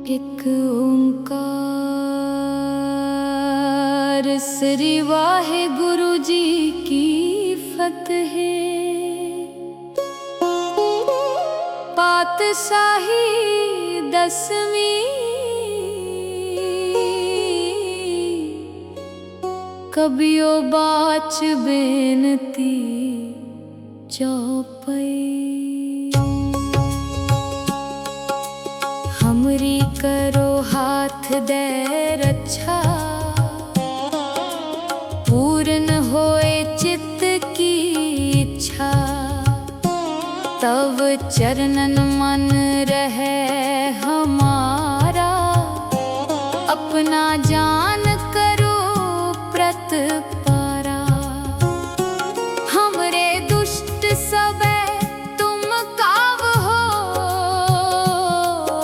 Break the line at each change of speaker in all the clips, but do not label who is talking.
एक ओंकार श्री वाहे गुरु जी की फतेह। पातशाही दसवीं कबियो बाच बेनती चौपई। हमरी करो हाथ दे रक्षा, पूर्ण होए चित्त की इच्छा। तव चरणन मन रहे हमारा, अपना जान करो प्रतपारा। हमरे दुष्ट सबे तुम काव हो,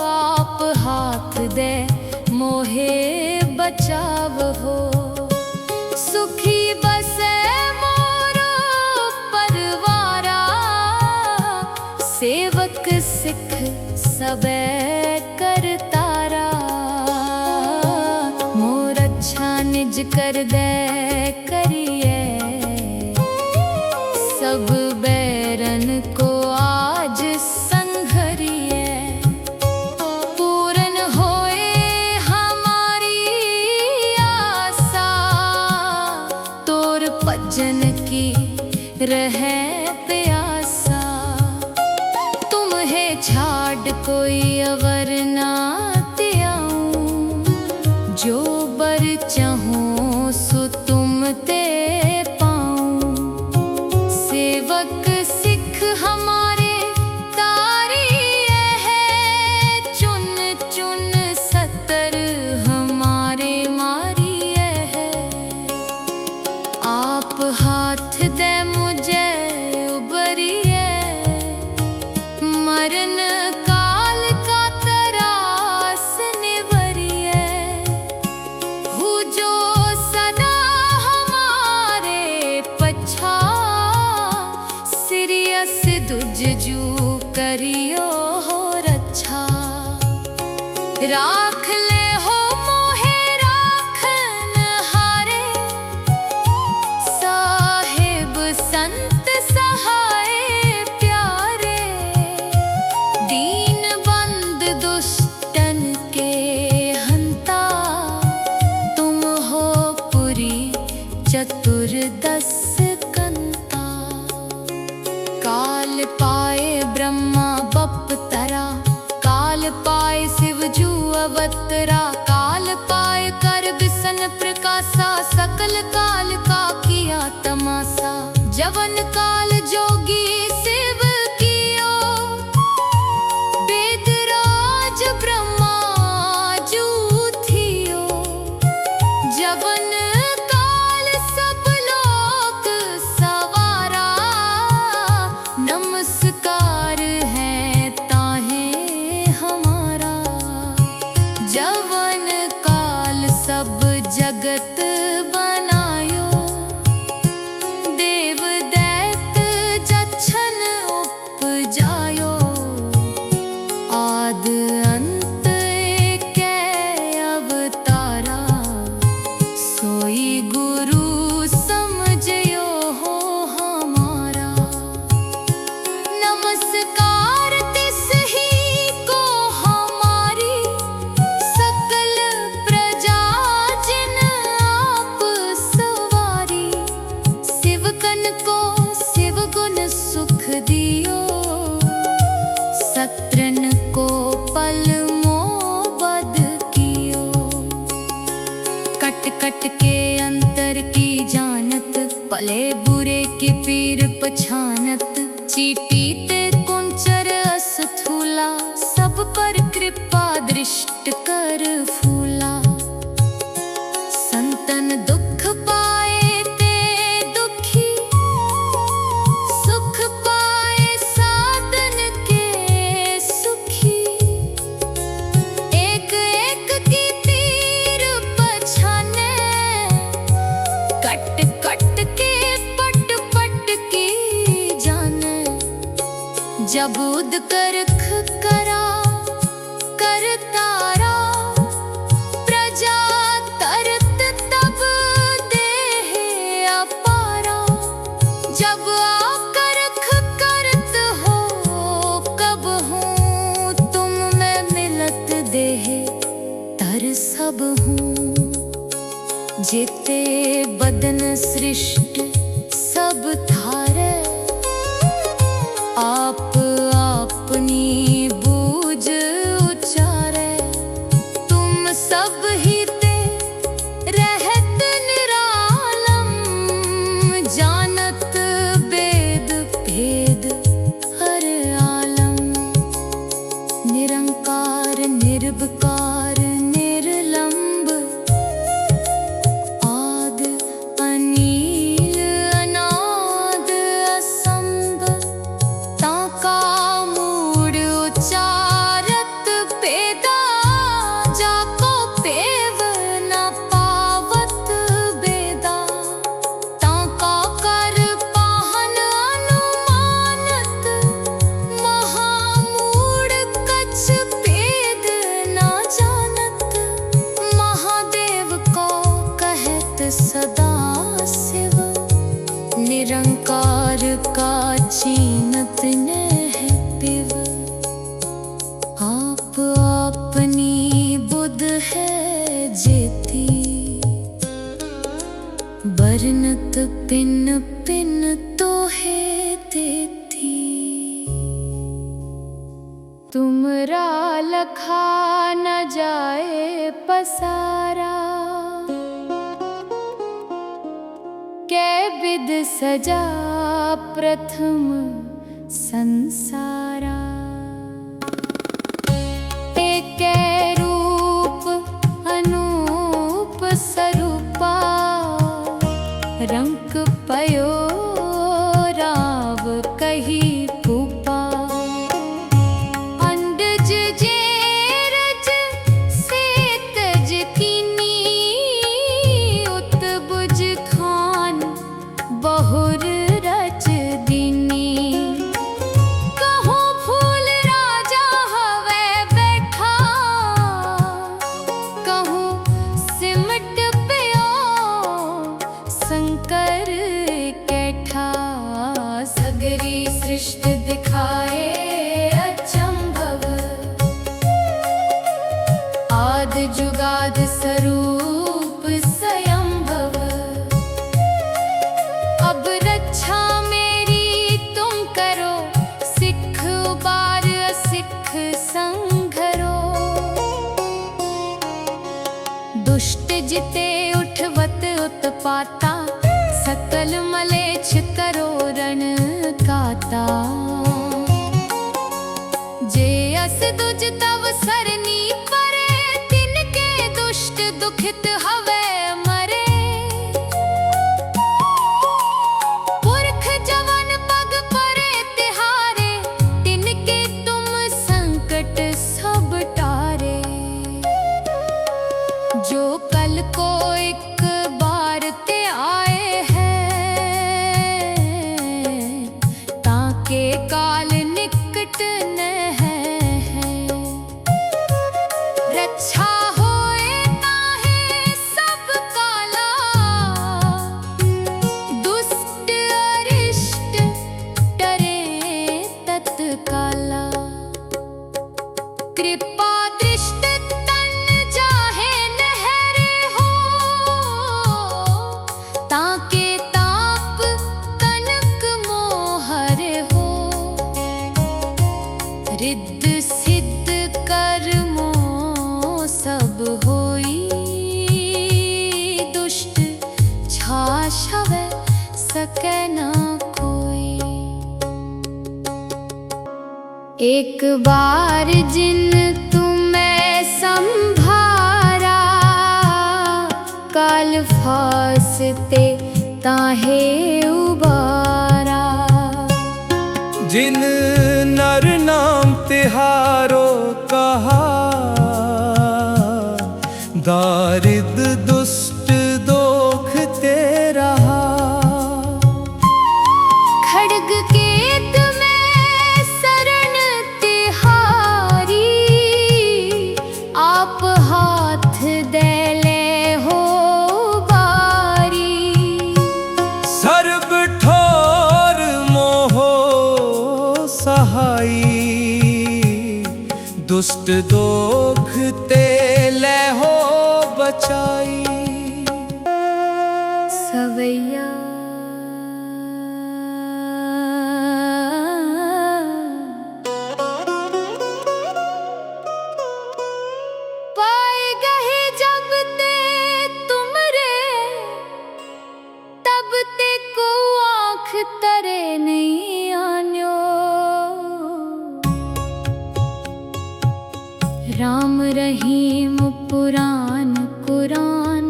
आप हाथ दे मोहे बचाव हो। सुखी बसे मोरो परवारा, सेवक सिख सबे करतारा। मोर अच्छा निज कर दे करिए, सब बैरन को आज संघरिए। पूर्ण होए हमारी आशा, तोर भजन की रहे प्यासा। तुम्हें छाड़ कोई अवर ना त्याऊं, जो बर चाहूं सो तुम ते पाऊं। सेवक सिख हमारे तारी है, चुन चुन सतर हमारे मारी है। आप हाथ दे मुझे उबरिए, मरण काल का तरास निवरिए। हूँ जो सदा हमारे पछा, सिरियस दुजजू करियो हो रक्षा। राख ले हो मोहे राखन हारे, साहिब संत सहाय प्यारे। दीन बंद दुष्टन के हंता, तुम हो पुरी चतुर्दश कंता। काल पाए ब्रह्मा बपतरा, काल पाए शिव जू अवतरा। काल पाए कर बिसन प्रकाशा, सकल काल का किया तमाशा। जवन काल जोगी शिव कियो, वेदराज ब्रह्मा जू थियो। जवन काल सब लोक सवारा, नमस्कार है ताहे हमारा। जवन काल सब जगत बनायो, देव दैत जच्छन उपजायो। आद अंत एकै अवतारा, सोई गुरु समझयो हो हमारा। नमस्कार तिस ही को हमारी, सकल प्रजा जिन आप सवारी। शिवकन को शिव गुण सुख दियो, शत्रन को पल मोबद कियो। कट कट के अंतर की जानत, भले बुरे की पीर पछानत। चीटी ते कुंचर अस्थूला, सब पर कृपा दृष्ट कर फूला। संतन दुख पाए ते दुखी, सुख पाए साधन के सुखी। एक एक की तीर पछाने, कट कट के पट पट की जाने। सब हूँ। जेते बदन सृष्ट सब थारे, आप अपनी बूझ उचारे। तुम सब ही ते रहत निरालम, जानत वेद भेद हर आलम। निरंकार निर्विकार निर्लंब, आद अनील अनाद असंभ। ताका मूड उचारत पेदा, जाको पेव न पावत बेदा। ताका कर पाहन अनुमानत, महामूड कछ भेद न जानत। महादेव को कहत सदा शिव, निरंकार का चीनत नह पिव। आप अपनी बुध है जेती, बरनत पिन पिन तो है तेती। तुमरा लखा न जाए पसारा, कै विध सजा प्रथम संसारा। एकै रूप अनूप स्वरूपा, रंक पयो राव कही भूपा। अंडज जेरज से तज कीनी, उत्बुझ खान बहुर रच दीनी। कहूँ फूल राजा हवे बैठा, कहूँ सिमट प्यो शंकर कैठा। सगरी सृष्टि दिखाए अचंभव, आद जुगाद स्वरूप स्वयंभव। अब रक्षा मेरी तुम करो, सिख उबार असिख संघरो। दुष्ट जिते उठवत उत्पाता, सकल मलेच्छ करो रण काता। जे अस दुज तव सरनी परे, तिनके दुष्ट दुखित हवे मरे। पुरख जवन पग परे तिहारे, तिनके तुम संकट सब टारे। जो कल को एक बार ते आए हैं, ताके काल निकट न है। रक्षा होए ताहे सब काला, दुष्ट अरिष्ट डरे तत्काला। कृपा दृष्ट तन जाहे नहरे हो, ताके ताप कनक मोहर हो। रिद्ध सिद्ध कर्मो सब होई, दुष्ट छाछवै सकै न कोई। एक बार जिन तुम्हें संभारा, काल फासते ताहे उबारा।
जिन नर नाम तिहारो कहा, दारिद दुष्ट दोख ते रहा।
खड्ग केत में शरण तिहारी, आप हाथ दे ले हो बारी।
सर्ब ठोर मोहो सहाई, दुष्ट दोख ते ले हो बचाई।
सवैया पाए गए जब ते तुमरे, तब ते को आँख तरे नहीं आन्यो। राम रहीम पुराण कुरान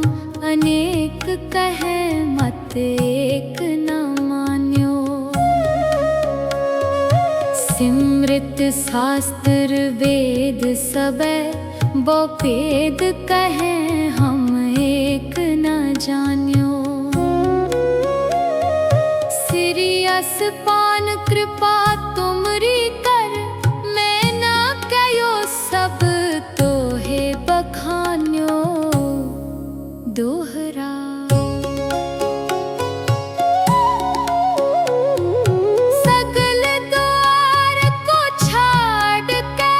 अनेक कहे मत एक न मान्यो। सिमृत शास्त्र वेद सबे बो भेद कहे हम एक न जान्यो। सिरियस पान कृपा तुमरी कर, मैं ना कयो सब तो है बखान्यो। दोहरा सगल द्वार को छाड़ के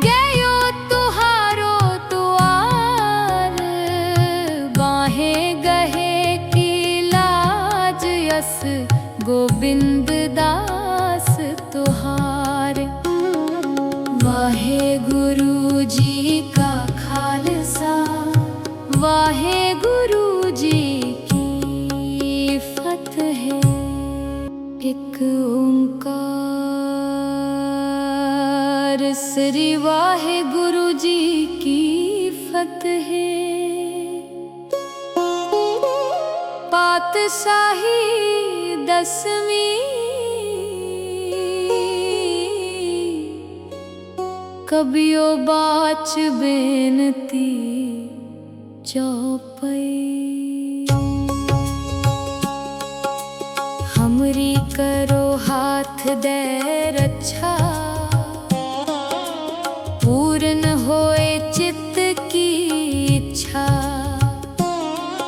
गयो तुहारो द्वार। बाहें गहे की लाज यस गोविंद दास तुहार। वाहे गुरु जी का खालसा, वाहे गुरु जी की फतह। एक ओंकार श्री वाहे गुरु जी की फतह। पातशाही दसवीं कबियो बाच बेनती चौपई। हमरी करो हाथ दे रक्षा, पूर्ण होए चित्त की इच्छा।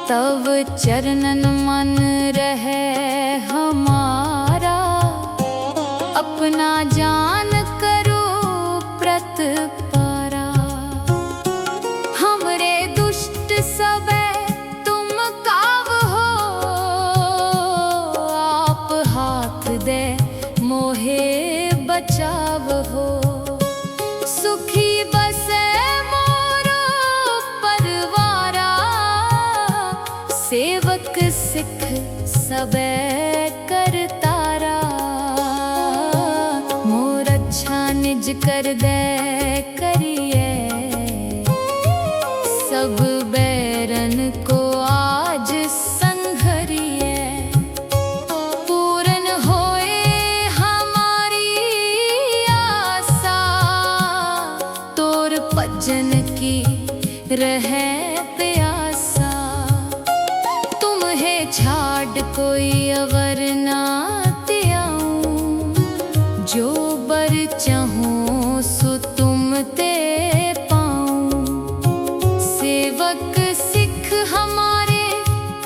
तव चरणन मन रहे हमारा, अपना जान करो प्रत पारा। हमरे दुष्ट सबे तुम काव हो, आप हाथ दे मोहे बचाव हो। सुखी बसे मोरो परवारा, सेवक सिख सबे करतारा। मोर अच्छा निज कर दे करिए, सब बैरन को आज संघरिए। पूर्ण होए हमारी आशा, तोर भजन की रहे प्यासा। तुम्हें छाड़ कोई अवर ना त्याऊं, जो बर चाहूं सो तुम ते पाऊं। सेवक सिख हमारे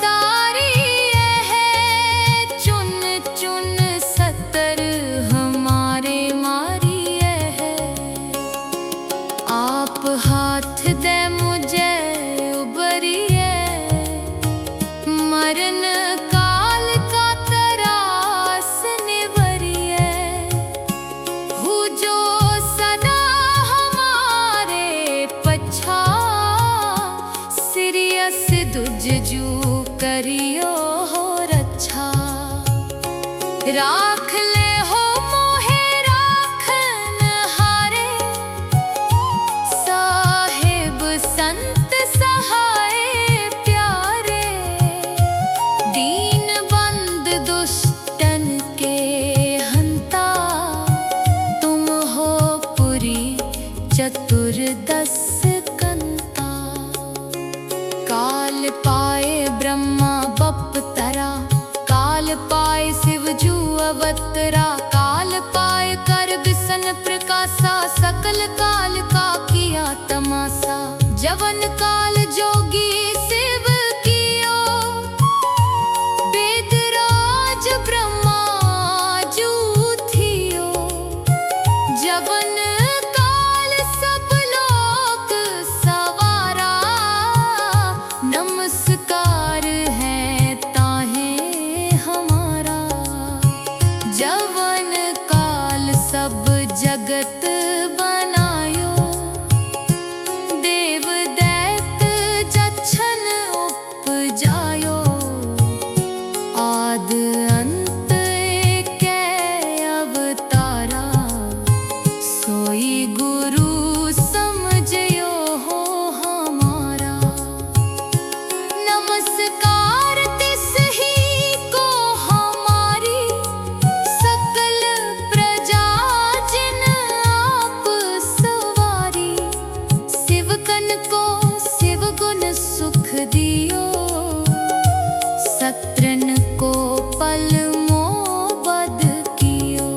तारी है, चुन चुन सतर हमारे मारी है। आप हाथ दे मुझे उबरिए, मरण काल का तरास निवरिए। हु जो सदा हमारे पछा, सिरियस दुजजू करियो हो रक्षा। राख ले हो मोहे राखन हारे, साहिब संत सहाय प्यारे। दीन बंद दुष्टन के हंता, तुम हो पुरी चतुर्दश कंता। काल पाए ब्रह्मा बपतरा, काल पाए शिवजू अवतरा। काल पाए कर विसन प्रकाशा, सकल काल का किया तमाशा। जवन काल जोगी शिव कियो, वेदराज ब्रह्मा जू थियो। जवन काल सब लोक सवारा, मन को शिव गुण सुख दियो, सत्रन को पल मोबद कियो।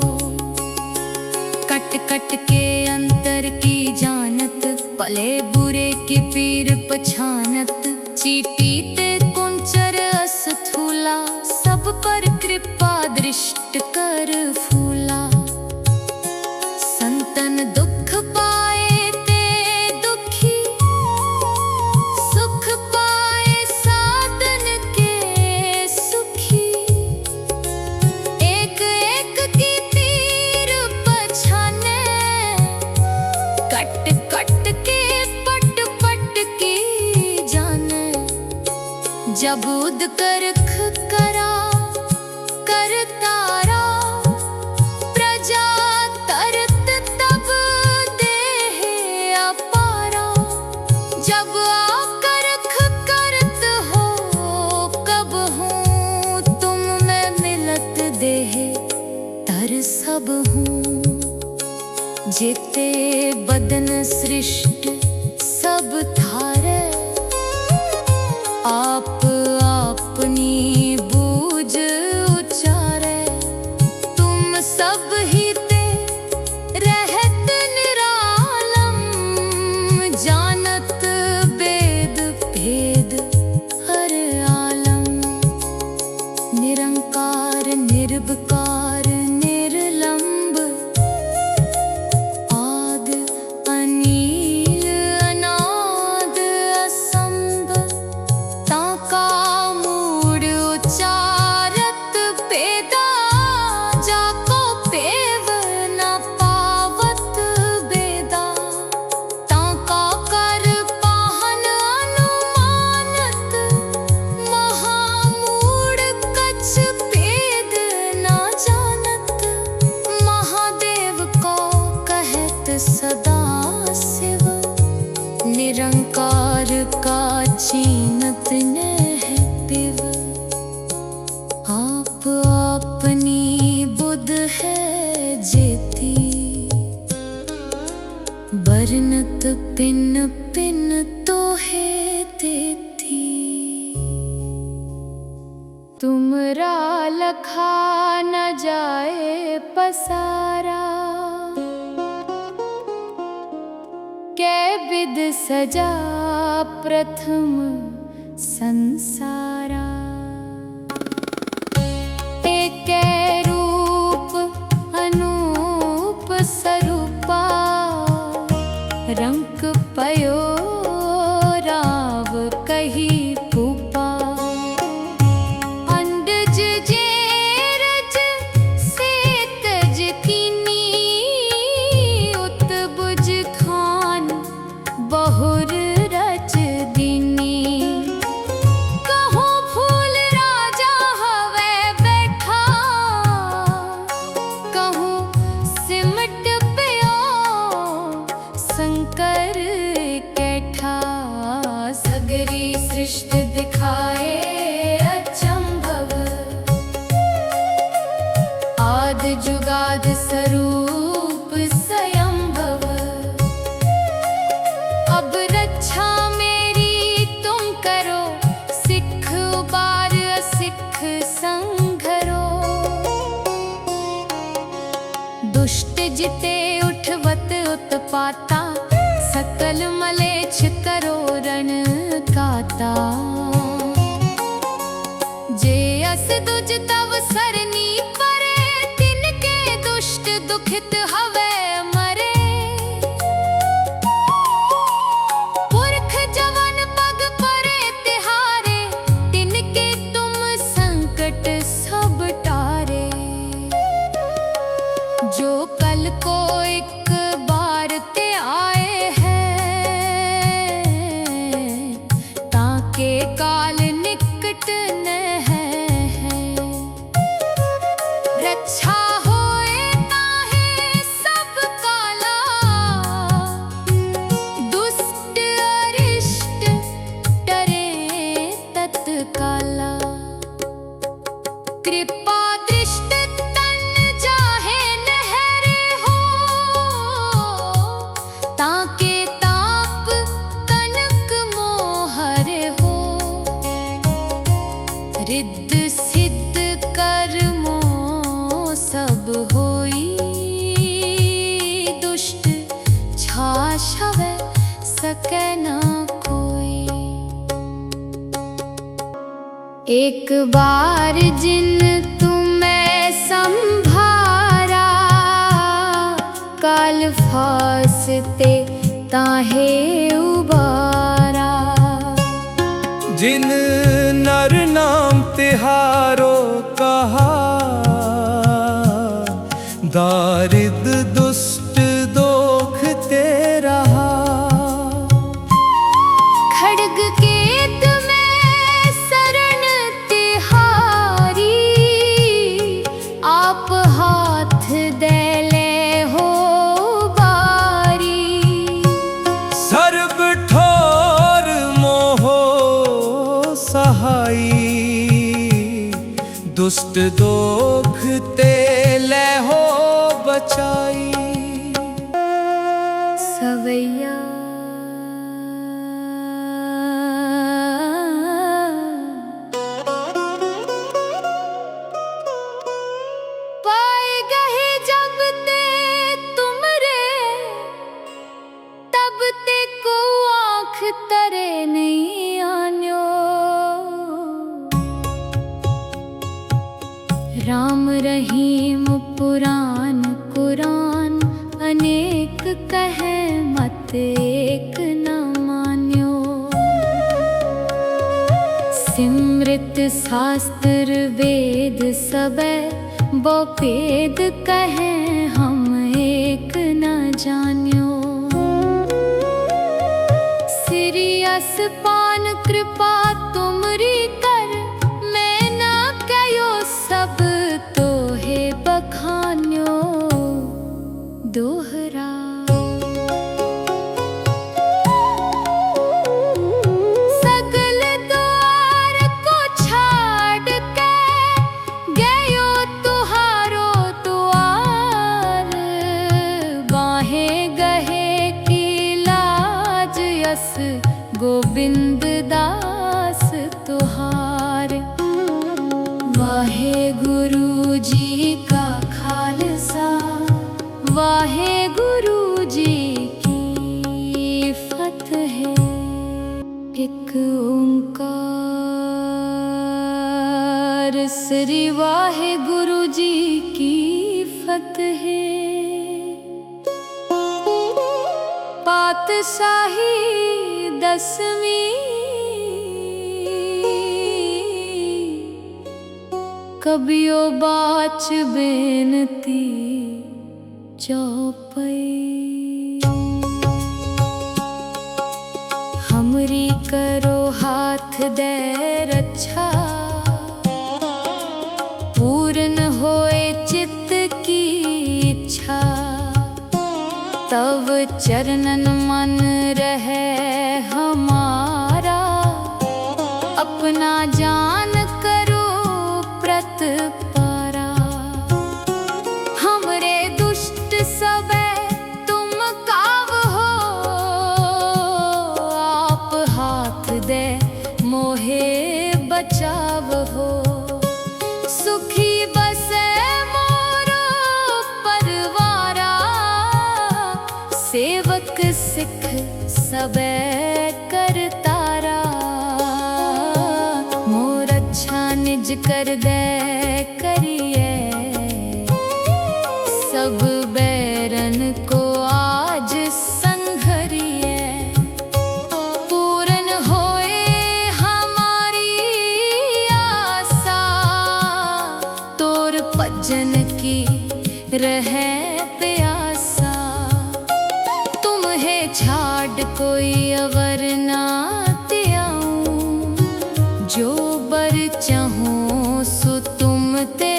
कट कट के अंतर की जानत, भले बुरे की पीर पछानत। चीटी ते कुंचर अस्थूला, सब पर कृपा दृष्ट कर फूला। संतन दुख पाए ते दुखी, सुख पाए साधन के सुखी। एक एक की पीर पछाने, कट कट के पट पट की जाने। जब उद करख करा करतारा, प्रजा तरत तब देह अपारा। जब आकरख करत हो, कब हूँ तुम में मिलत देह तर सब हूँ। जेते बदन सृष्ट सब थारे, आप अपनी बूझ उचारे। तुम सब ही ते रहत निरालम, जानत वेद भेद हर आलम। निरंकार निर्विकार निर्लंब, आद अनील अनाद असंभ। ताका मूड उचारत पेदा, जाको पेव न पावत बेदा। ताका कर पाहन अनुमानत, महामूड कछ पेद न जानत। महादेव को कहत सदा शिव, निरंकार का चीनत न है पिव। आप अपनी बुध है जेती, बरनत पिन पिन तो है देती। तुमरा लखा न जाए पसारा, कै विध सजा प्रथम संसारा। एक रूप अनूप स्वरूपा, रंक पयो राव कही भूपा। अंडज जेरज सेतज कीनी, उत्बुज खान बहुर रच दीनी। कहो फूल राजा हवे बैठा, कहूँ सिमट पियो शंकर कैठा। सगरी सृष्टि दिखाए अचंभव, आद जुगाद स्वरूप स्वयंभव। अब रक्षा मेरी तुम करो, सिख उबार असिख संघरो। दुष्ट जिते उठवत उत्पाता, सकल मलेच्छ करो रण काता। जे अस दुज तव सरनी परे, तिनके दुष्ट दुखित हवे मरे। पुरख जवन पग परे तिहारे, तिनके तुम संकट सब टारे। जो कल को एक बार ते आए हैं, ताके काल निकट न है। एक बार जिन तुम्हें संभारा, काल फासते ताहे उबारा।
जिन नर नाम तिहारो कहा, दारिद दुष्ट दोख ते रहा।
खड्ग केत में शरण तिहारी, आप हाथ दे ले हो बारी।
सर्ब ठोर मोहो सहाई, दुष्ट दोख ते ले हो बचाई।
सवैया पाए गए जब ते तुमरे, तब ते को आँख तरे नहीं आन्यो। राम रहीम पुराण कुरान, अनेक कहे मत एक न मान्यो। सिमृत शास्त्र वेद सबे, बो भेद कहे हम एक न जान्यो। सिरियस पान कृपा तुमरी कर, मैं ना कयो सब तो है बखान्यो। दोहरा सगल द्वार को छाड़ के, गयो तुहारो द्वार। बाहें गहे की लाज यस, गोविंद दास तुहार। वाहे गुरु जी का खालसा, वाहे गुरु जी की फतह। एक ओंकार, श्री वाहे गुरु जी की फतह। पातशाही 10वीं, कबियो बाच बेनती चौपई। हमरी करो हाथ दे रक्षा, पूर्ण होए चित्त की इच्छा। तव चरणन मन रहे हमारा, अपना जान करो प्रतपारा। हमरे दुष्ट सबे तुम काव हो, आप हाथ दे मोहे बचाव हो। सुखी बसे मोरो परवारा, सेवक सिख सबे करतारा। मोर अच्छा निज कर दे करिए, सब बैरन को आज संघरिए। पूर्ण होए हमारी आशा, तोर भजन की रहे प्यासा। तुम्हें छाड़ कोई अवर ना त्याऊं, जो बर चाहूं सो तुम ते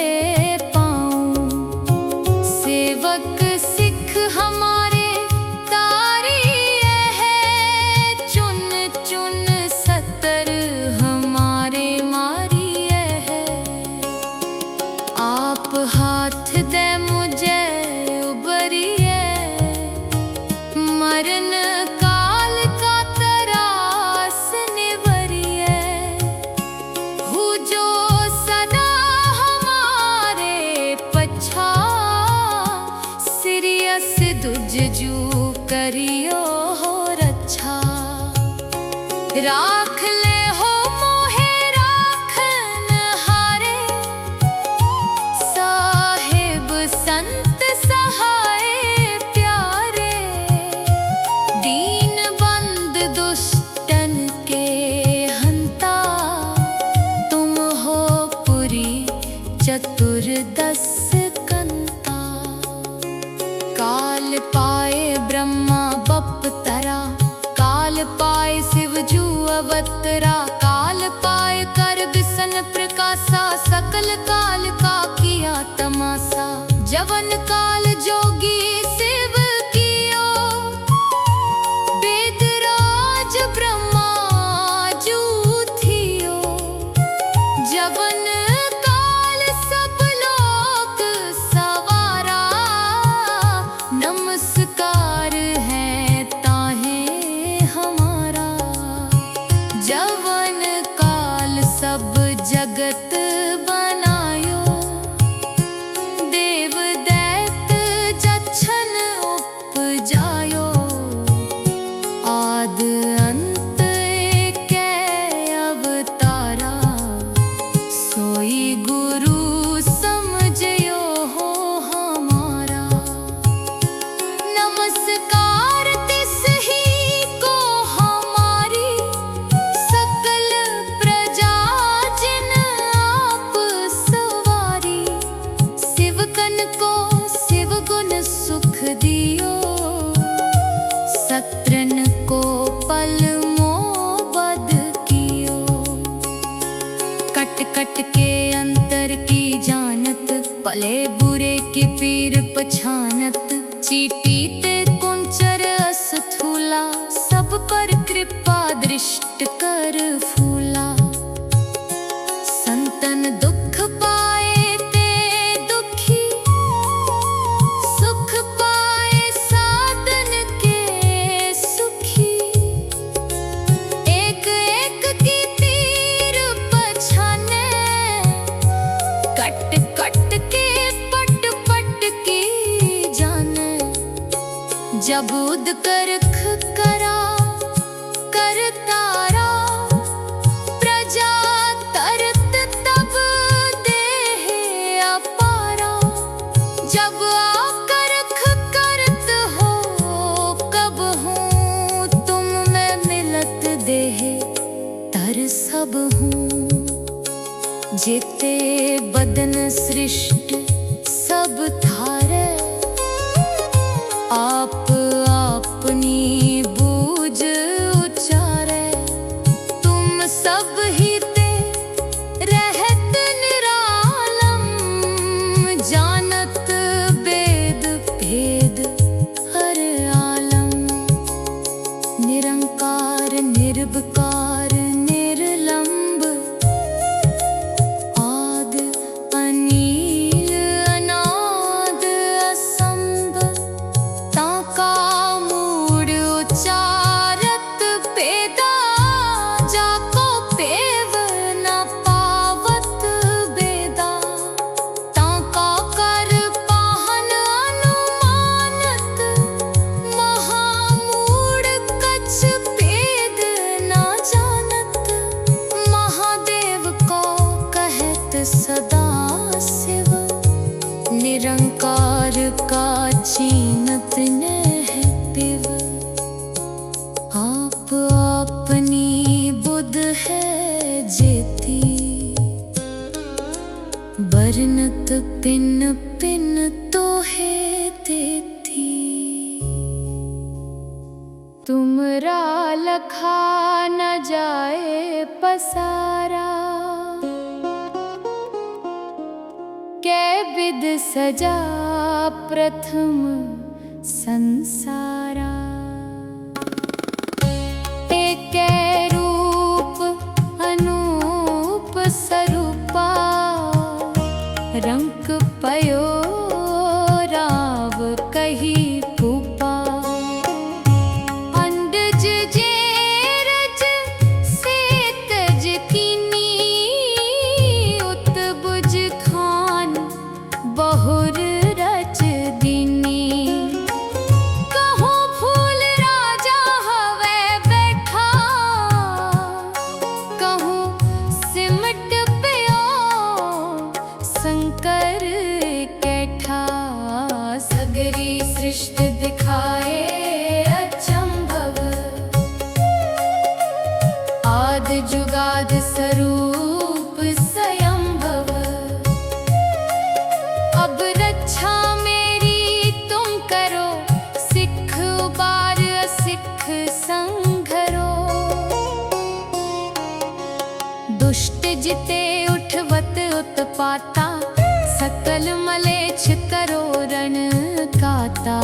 पाऊं। सेवक सिख हमारे तारी है, चुन चुन सतर हमारे मारी है। आप हाथ दे मुझे उबरिए, मरण काल का तरास निवरिए। हूँ जो सदा हमारे पछा, सिरियस दुजजू करियो हो रक्षा। राख ले हो मोहे राख जू अवतरा काल पाए कर बिसन प्रकाशा सकल काल का किया तमाशा जवन काल जोगी शिव कियो वेदराज ब्रह्मा जू थियो जवन काल सब लोक सवारा नमस्कार है ताहे हमारा जवन काल सब जगत बनायो देव दैत जच्छन उपजायो आद अंत एकै अवतारा सोई गुरु समझयो हो हमारा नमस्कार तिस ही को हमारी सकल प्रजा जिन आप सवारी शिवकन को शिव गुण सुख दियो सत्रन को पल मोबद कियो कट कट के अंतर की जानत भले बुरे की पीर पछानत चीटी ते कुंचर अस्थूला सब पर कृपा दृष्ट कर फूला संतन दुख पाए ते दुखी सुख पाए साधन के सुखी एक एक की तीर पछाने कट कट के पट पट की जाने जब उद करख करा कर तारा प्रजा तरत तब देह अपारा जब आकरख करत हो कब हूँ तुम में मिलत देह तर सब हूँ जेते बदन सृष्ट सब थारे आप अपनी बूझ उचारे तुम सब ही ते रहत निरालम जानत वेद भेद हर आलम निरंकार निर्विकार निर्लंब आद अनील अनाद असंभ ताका मूड उचारत पेदा जाको पेव न पावत बेदा ताका कर पाहन अनुमानत महामूड कछ पेद न जानत महादेव को कहत सदा शिव निरंकार का चीनत नह पिव आप अपनी बुध है जेती बरनत पिन पिन तो है देती तुमरा लखा न जाए पसारा कै विध सजा प्रथम संसारा एकै रूप अनूप स्वरूपा रंक पयो राव कही फूपा अंडज जेरज से तज कीनी उत्बुज खान बहुर रच दीनी कहो फूल राजा हवे बैठा कहूँ सिमट पियो शंकर कैठा सगरी सृष्टि दिखाए अचंभव आद जुगाद स्वरूप स्वयंभव अब रक्षा मेरी तुम करो सिख उबार सिख संघरो पाता, सकल मलेच्छ करो रण काता।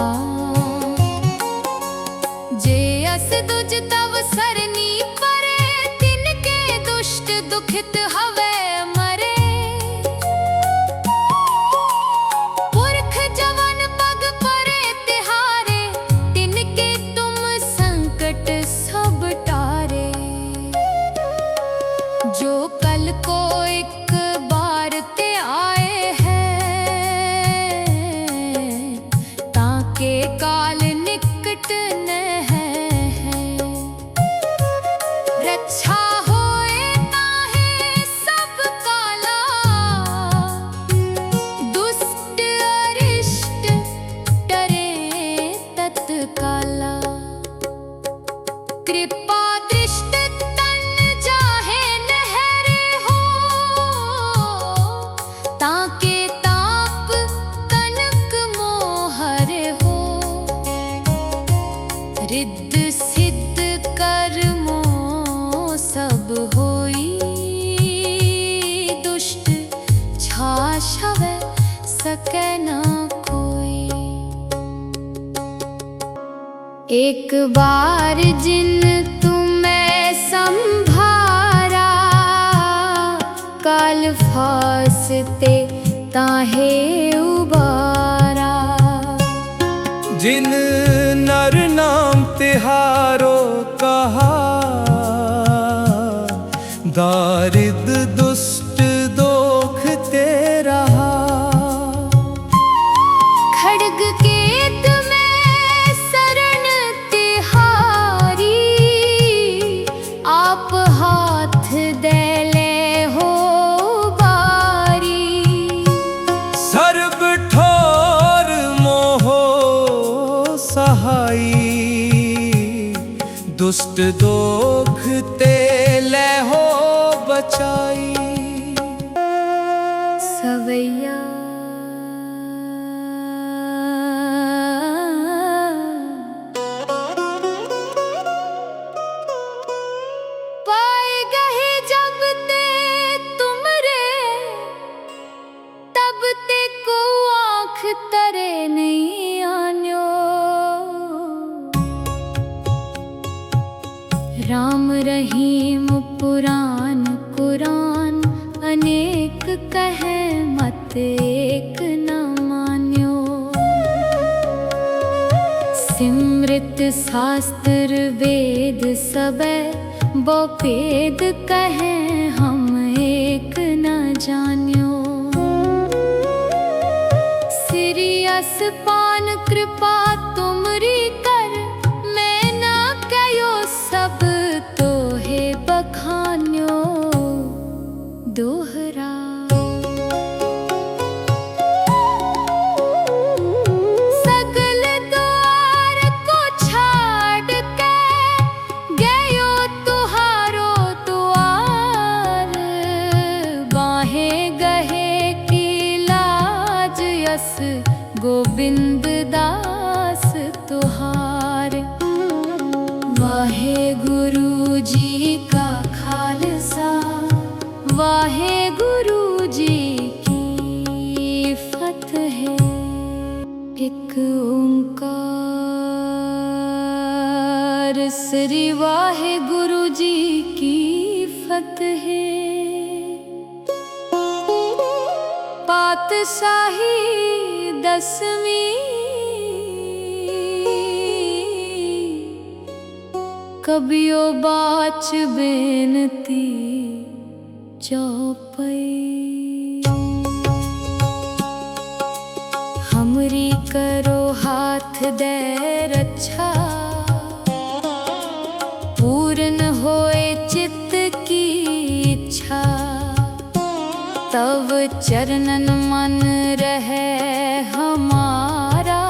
जे अस दुज तव सरनी परे, तिनके दुष्ट दुखित हवे मरे। पुरख जवन पग परे तिहारे, तिनके तुम संकट सब टारे। जो कल को एक बार ते आए हैं, ताके काल निकट न है। रक्षा होए ताहे सब काला, दुष्ट अरिष्ट डरे तत्काला। कृपा दृष्ट तन जाहे नहरे हो, ताके ताप कनक मोहर हो। रिद्ध सिद्ध कर्मो सब होई, दुष्ट छाछवै सकै न कोई। एक बार जिन तुम्हें संभारा, काल फासते ताहे उबारा।
जिन नर नाम तिहारो कहा, दारिद दुष्ट दोख ते रहा।
खड्ग केत में शरण तिहारी, आप हाथ दे ले हो बारी।
सर्ब ठोर मोहो सहाई, दुष्ट दोख ते ले हो बचाई।
सवैया पाए गए जब ते तुमरे, तब ते को आँख तरे नहीं आन्यो। राम रहीम पुराण कुरान, अनेक कहे मत एक न मान्यो। सिमृत शास्त्र वेद सबे, बो भेद कहे हम एक न जान्यो। सिरियस पान कृपा तुमरी कर, मैं ना कयो सब तोहे बखान्यो। दोहरा सकल द्वार को छाड़ के, गयो तुहारो द्वार। बाहे गहे की लाज यस, गोविंद दास तुहार। वाहे गुरु जी का खालसा, वाहे गुरु जी की फतह। एक ओंकार श्री वाहे गुरु जी की फतह। पातशाही दसवीं, कबियो बाच बेनती चौपई। हमरी करो हाथ दे रक्षा, पूर्ण होए चित्त की इच्छा। तव चरणन मन रहे हमारा,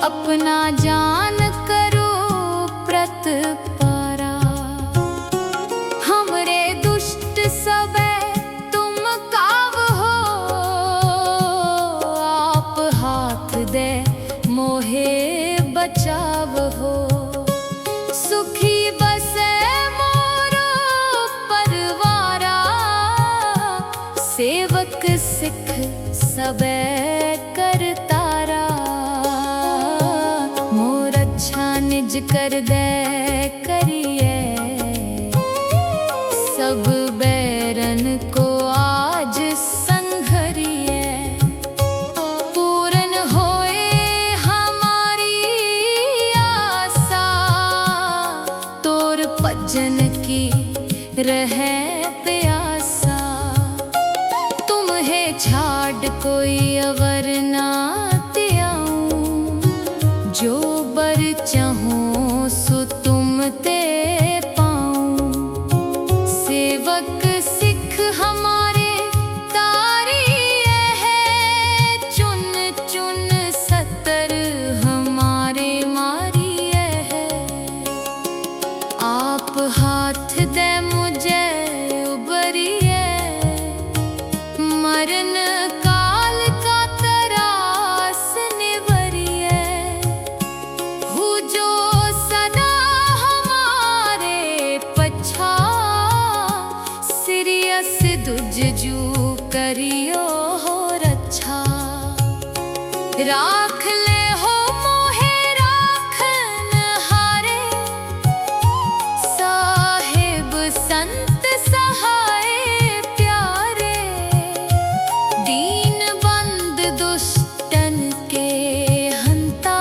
अपना जान करो प्रतपारा। हमरे दुष्ट सबे तुम काव हो, आप हाथ दे मोहे बचाव हो। सुखी बसे मोरो परवारा, सेवक सिख सबे करतारा, मोर अच्छा निज कर दे करिए, सब बैरन को आज संघरिए। पूर्ण होए हमारी आशा, तोर भजन की रहे प्यासा। तुम्हें छाड़ कोई अवर ना त्याऊं, जो बर चाहूं सो तुम ते पाऊं। सेवक सिख हमारे तारिये है, चुन चुन सतर हमारे मारिये है। आप हाथ दे मुझे उबरिए, मरण काल का तरास निवरिए। हूँ जो सदा हमारे पछा, सिरियस दुजजू करियो हो रक्षा। राख ले हो मोहे राखन हारे, साहिब संत सहाय प्यारे। दीन बंद दुष्टन के हंता,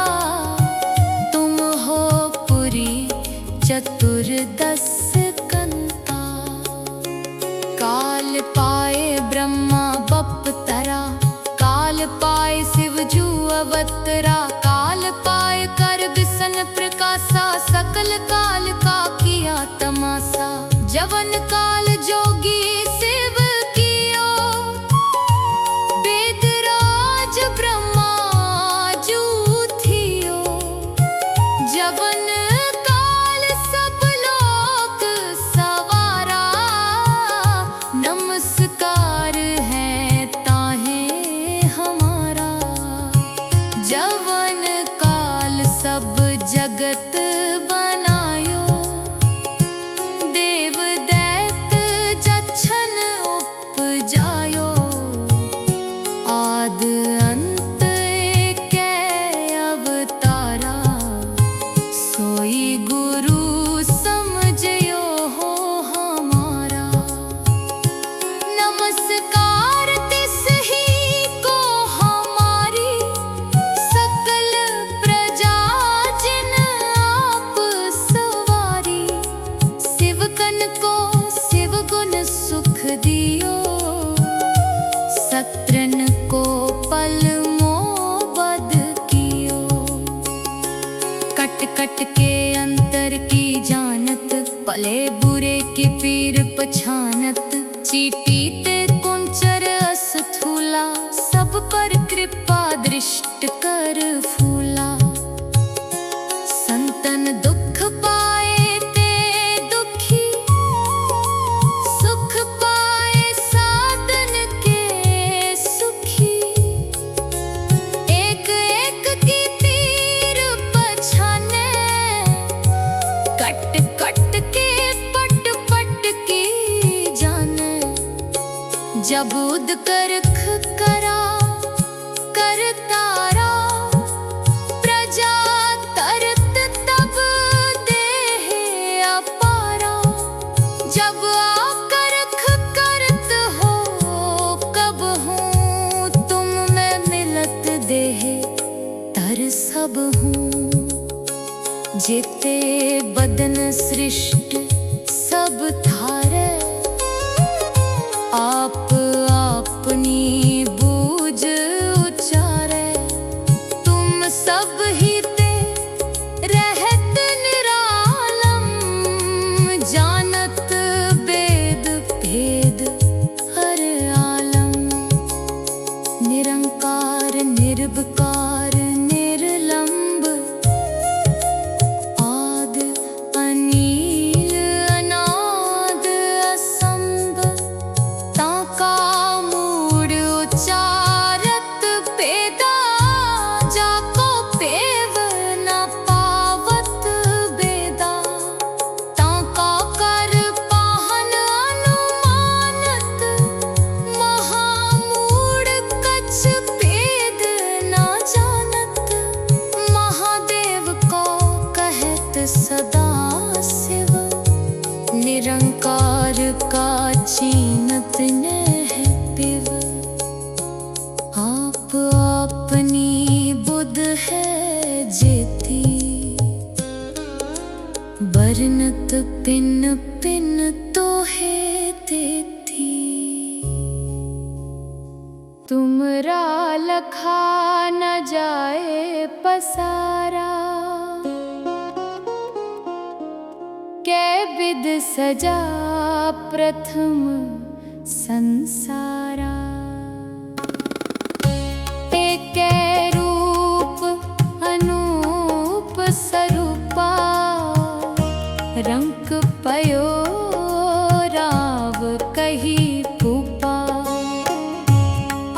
तुम हो पुरी चतुर्दश कंता। काल पाए ब्रह्मा बपतरा, काल पाए शिव जू अवतरा। काल पाए कर बिसन प्रकाशा, सकल काल का किया तमाशा। जवन काल जोगी शिव कियो, वेदराज ब्रह्मा जू थियो। जवन काल सब लोक सवारा, नमस्कार है ताहे हमारा। जवन काल सब जगत बनायो, देव दैत जच्छन उपजायो। आद अंत एकै अवतारा, सोई गुरु समझयो हो हमारा। नमस्कार तिस ही को हमारी, सकल प्रजा जिन आप सवारी। शिवकन को शिव गुण सुख दियो, सत्रन को पल मोबद कियो। कट कट के अंतर की जानत, भले बुरे की पीर पछानत। चीटी ते कुंचर अस्थूला, सब पर कृपा दृष्ट कर फूला। संतन दुख पाए ते दुखी, सुख पाए साधन के सुखी। एक एक की पीर पछाने, कट कट के पट पट की जाने। जब उद करख करा करतारा, प्रजा तरत तब देह अपारा। जब आकरख करत हो, कब हूँ तुम में मिलत देह तर सब हूँ। जेते बदन सृष्ट सब थारे, आप अपनी बूझ उचारे। तुम सब ही ते रहत निरालम, जानत वेद भेद हर आलम। निरंकार निर्विकार निर्लंब, आद अनील अनाद असंभ। ताका मूड उचारत पेदा, जाको पेव न पावत बेदा। ताका निरंकार का चीनत न है पिव। आप अपनी बुध है जेती, बरनत पिन पिन तो है देती। तुमरा लखा न जाए पसारा, कै विद सजा प्रथम संसारा। एक रूप अनूप स्वरूपा, रंक पयो राव कही भूपा।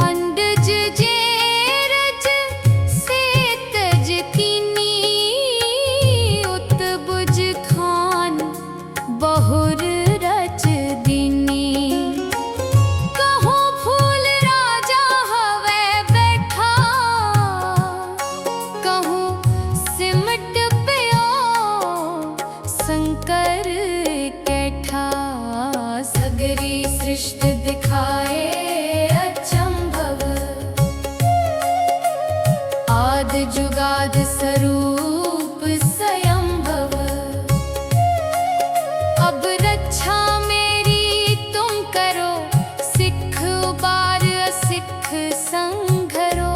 अंडज जेरज से तज कीनी, उत्बुज खान बहुर रच दीनी। कहो फूल राजा हवे बैठा, कहूँ सिमट प्यो शंकर कैठा। सगरी सृष्टि दिखाए अचंभव, आद जुगाद स्वरूप स्वयंभव। अब रक्षा मेरी तुम करो, सिख उबार सिख संघरो।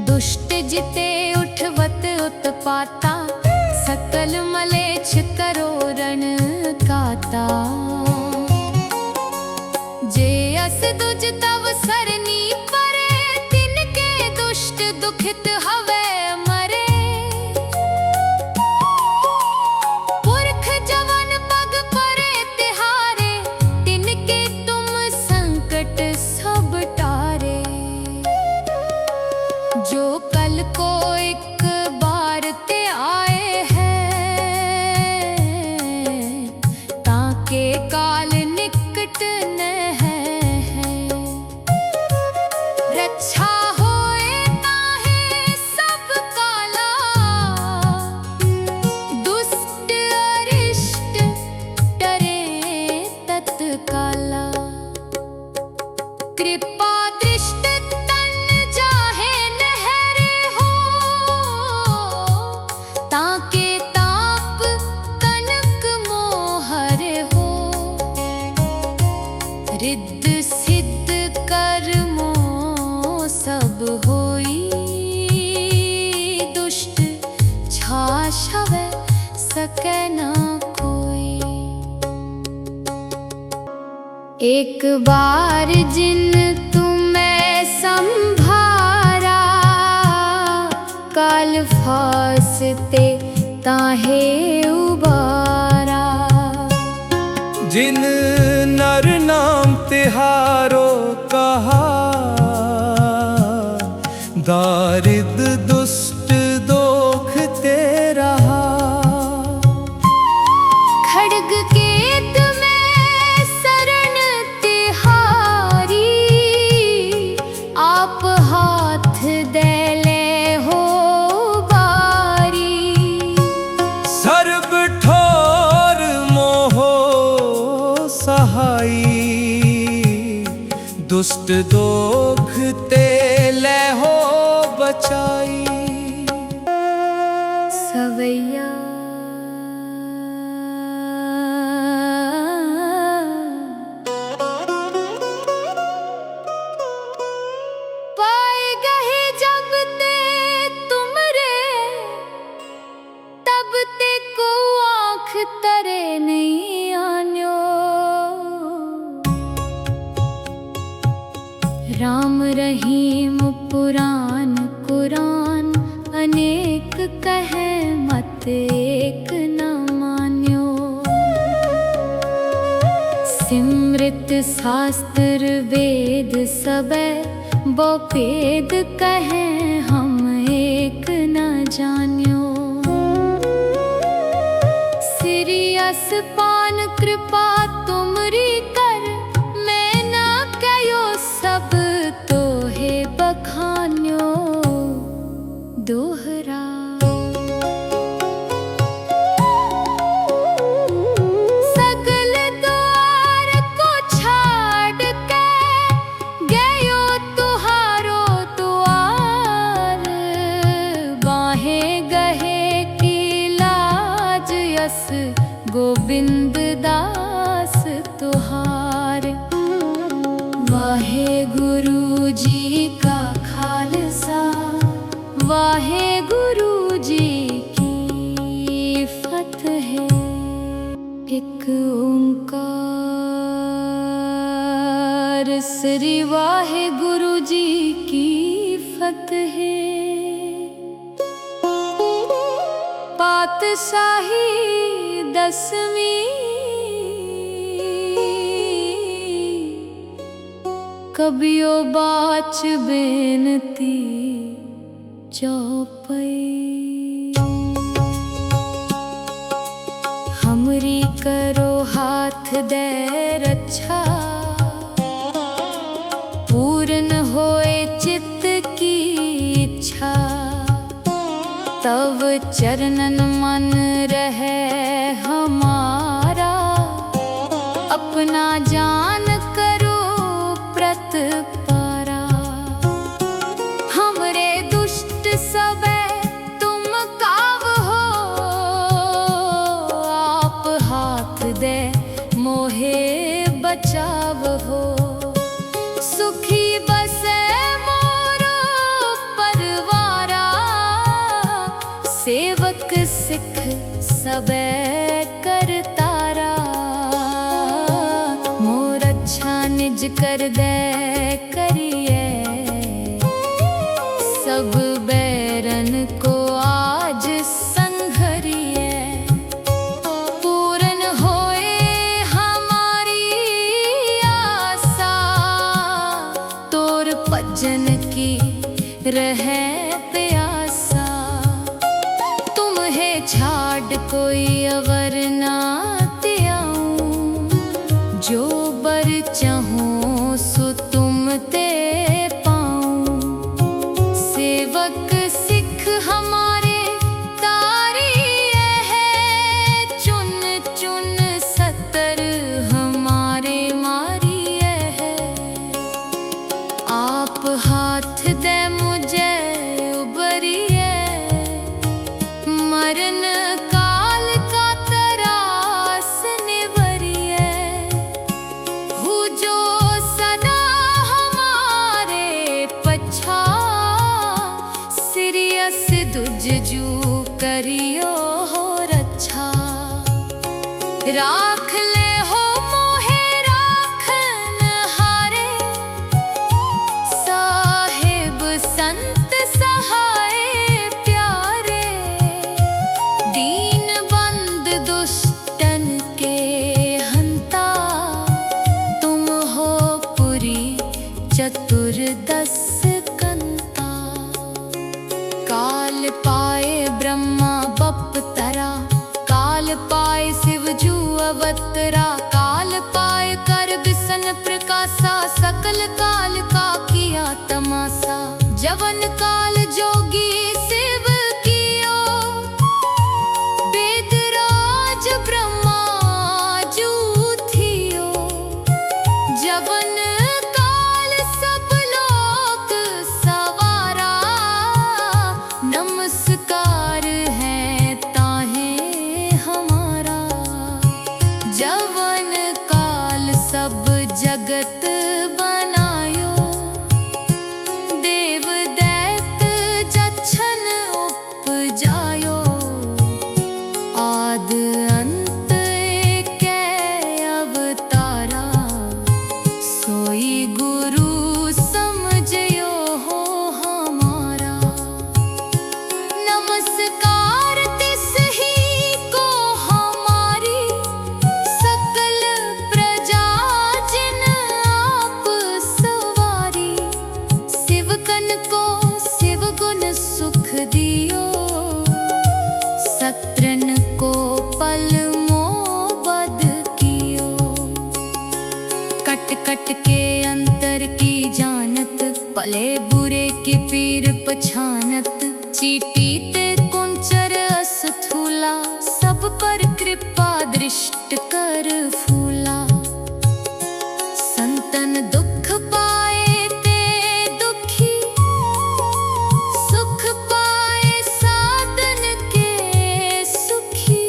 दुष्ट जिते उठवत उत्पाता, सकल मलेच्छ करो रण काता। जे अस दुज तव सरनी परे, तिनके दुष्ट दुखित हवे मरे। पुरख जवन पग परे तिहारे, तिनके तुम संकट सब टारे। जो कल को एक बार ते आए हैं, ताके काल निकट न है। रक्षा होए ताहे सब काला, दुष्ट अरिष्ट डरे तत्काला। कृपा दृष्ट तन जाहे नहरे हो, ताके ताप कनक मोहर हो। रिद्ध सिद्ध कर्मो सब होई, दुष्ट छाछवे सकै न कोई। एक बार जिन तुम्हें संभारा, काल फासते ताहे उबारा।
जिन नर नाम तिहारो कहा, दारिद दुष्ट दोख ते रहा।
खड्ग केत में शरण तिहारी, आप हाथ दे ले हो बारी।
सर्ब ठोर मोहो सहाई, दुष्ट दोख ते ले हो बचाई।
सवैया पाए गए जब ते तुमरे, तब ते को आँख तरे नहीं आन्यो। राम रहीम पुराण कुरान, अनेक कहे मत एक न मान्यो। सिमृत शास्त्र वेद सबे, बो भेद कहे हम एक न जान्यो। सिरियस पान कृपा तुमरी कर, मैं ना कयो सब तो है बखान्यो। दोहरा अस गोबिंद दास तुहार। वाहे गुरु जी का खालसा, वाहे गुरु जी की फतेह। एक ओंकार श्री वाहे गुरु जी की फतेह। पातशाही दसवीं कबियो बाच बेनती चौपई। हमरी करो हाथ दे रक्षा, पूर्ण होए चित्त की इच्छा। तव चरणन मन रहे हमारा, अपना जान करो प्रतपारा। हमरे दुष्ट सबे तुम काव हो, आप हाथ दे मोहे बचाव हो। सुखी बसे मोरो परवारा, सेवक सिख सबे करतारा। मोर अच्छा निज कर दे करिए, सब बैरन को आज संघरिए। पूर्ण होए हमारी आशा, तोर भजन की रहे प्यासा। तुम्हें छाड़ कोई अवर ना त्याऊं, जो बर चाहूं सो तुम ते पाऊं। सेवक सिख हमारे तारी है, चुन चुन सतर हमारे मारी है। आप हाथ दे मुझे उबरिए, मरण काल का तरास निवरिए। हु जो सदा हमारे पछा, सिरियस दुजजू करियो हो रक्षा। राख ले हो मोहे राखन हारे, साहिब संत सहाय प्यारे। दीन बंद दुष्टन के हंता, तुम हो पुरी चतुर्दश कंता। काल पाए ब्रह्मा बपतरा, काल पाए शिवजू अवतरा। काल पाए कर बिसन प्रकाशा, सकल काल का किया तमाशा। जवन काल जोगी शिव कियो, वेदराज ब्रह्मा जू थियो। जवन काल सब लोक सवारा, नमस्कार है ताहे हमारा। जवन काल सब जगत बनायो, देव दैत जच्छन उपजायो। आद अंत एकै अवतारा, सोई गुरु समझयो हो हमारा। नमस्कार तिस ही को हमारी, सकल प्रजा जिन आप सवारी। शिवकन को शिव गुण सुख दियो, सत्रन को पल मोबद कियो। कट कट के अंतर की जानत, भले बुरे की पीर पछानत। चीटी ते कुंचर अस्थूला, सब पर कृपा दृष्ट कर फूला। संतन दुख पाए ते दुखी, सुख पाए साधन के सुखी।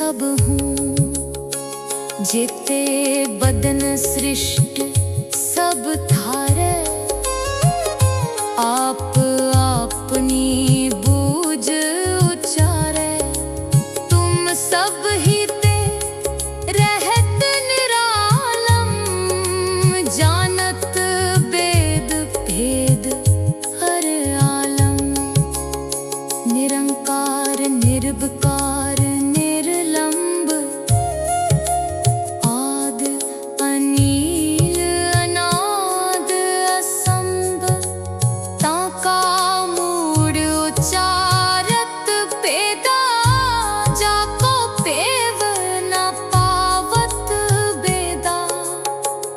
सब हूँ, जेते बदन सृष्ट सब थारे। आप अपनी बूझ उचारे, तुम सब ही ते रहत निरालम, जानत वेद भेद हर आलम। निरंकार निर्विकार निर्लंब, आद अनील अनाद असंभ। ताका मूड उचारत पेदा, जाको पेव न पावत बेदा।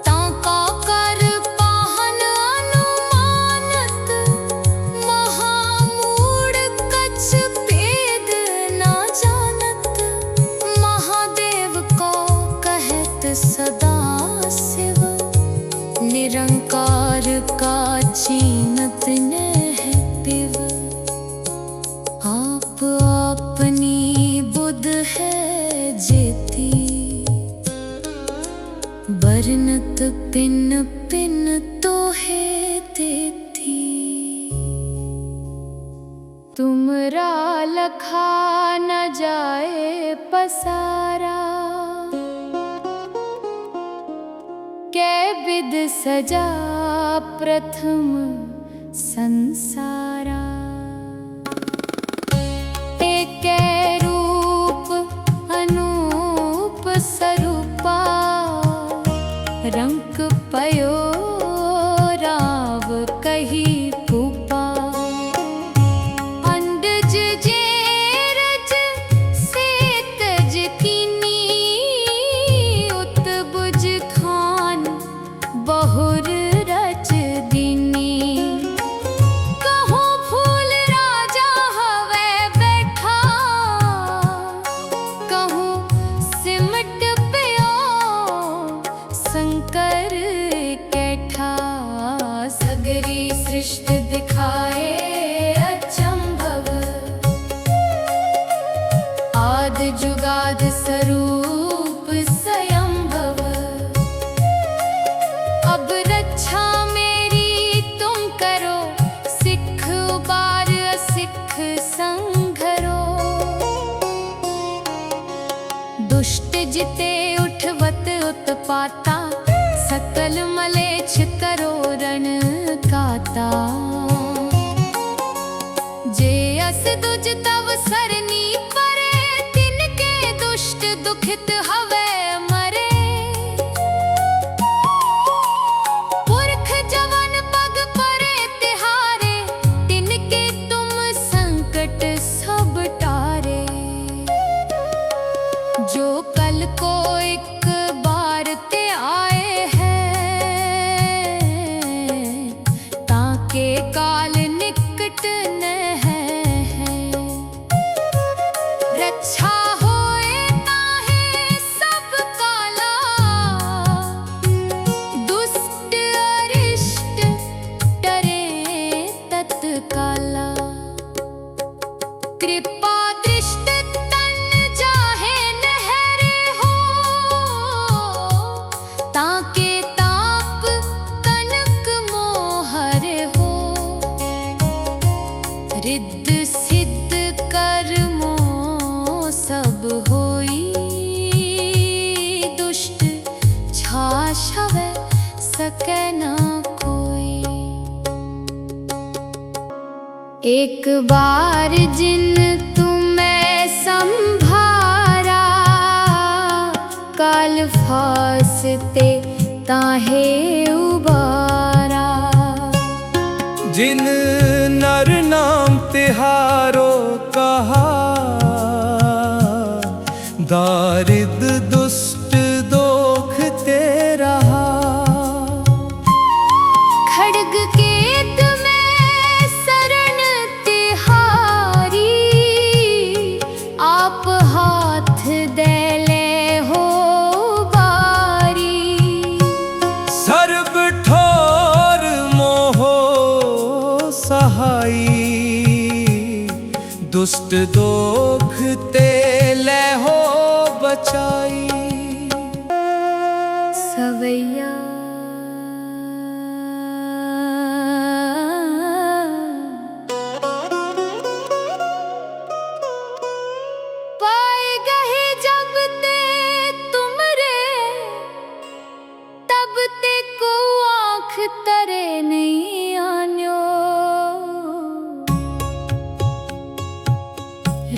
ताका कर पाहन अनुमानत, महामूड कछ पेद न जानत। महादेव को कहत सदा शिव, निरंकार का चीनत न है पिव। आप अपनी बुध है जेती, बरनत पिन पिन तो है देती। तुमरा लखा न जाए पसारा, कै विध सजा प्रथम संसारा। एकै रूप अनूप स्वरूपा, रंक पयो राव कही भूपा। अंडज जेरज सेतज कीनी, उत्बुझ खान बहुर रच दीनी। कहो फूल राजा हवे बैठा, कहूँ सिमट पियो शंकर कैठा। सगरी सृष्टि दिखाए अचंभव, आद जुगाद स्वरूप स्वयंभव। अब रक्षा मेरी तुम करो, सिख उबार असिख संघरो। दुष्ट जिते उठवत उत्पाता, सकल मलेच्छ करो रण काता। जे अस दुज तव सरनी परे, तिनके दुष्ट दुखित हवे मरे। पुरख जवन पग परे तिहारे, तिनके तुम संकट सब टारे। जो कल को एक बार ते आए हैं, ताके काल निकट न है। रक्षा होए ताहे सब काला, दुष्ट अरिष्ट डरे तत्काला। कृपा दृष्ट तन जाहे नहरे हो, ताके ताप कनक मोहर हो। रिद्ध सिद्ध कर्मो सब होई, दुष्ट छाछवे सकै न कोई। एक बार जिन तुम्हें संभारा, काल फासते ताहे उबारा।
जिन नर नाम तिहारो कहा, दारिद दुष्ट दोख ते रहा।
खड्ग केत में शरण तिहारी, आप हाथ दे ले हो बारी।
सर्ब ठोर मोहो सहाई, दुष्ट दोख ते ले हो बचाई।
सवैया पाए गहे जब ते तुमरे, तब ते को आँख तरे नहीं आन्यो।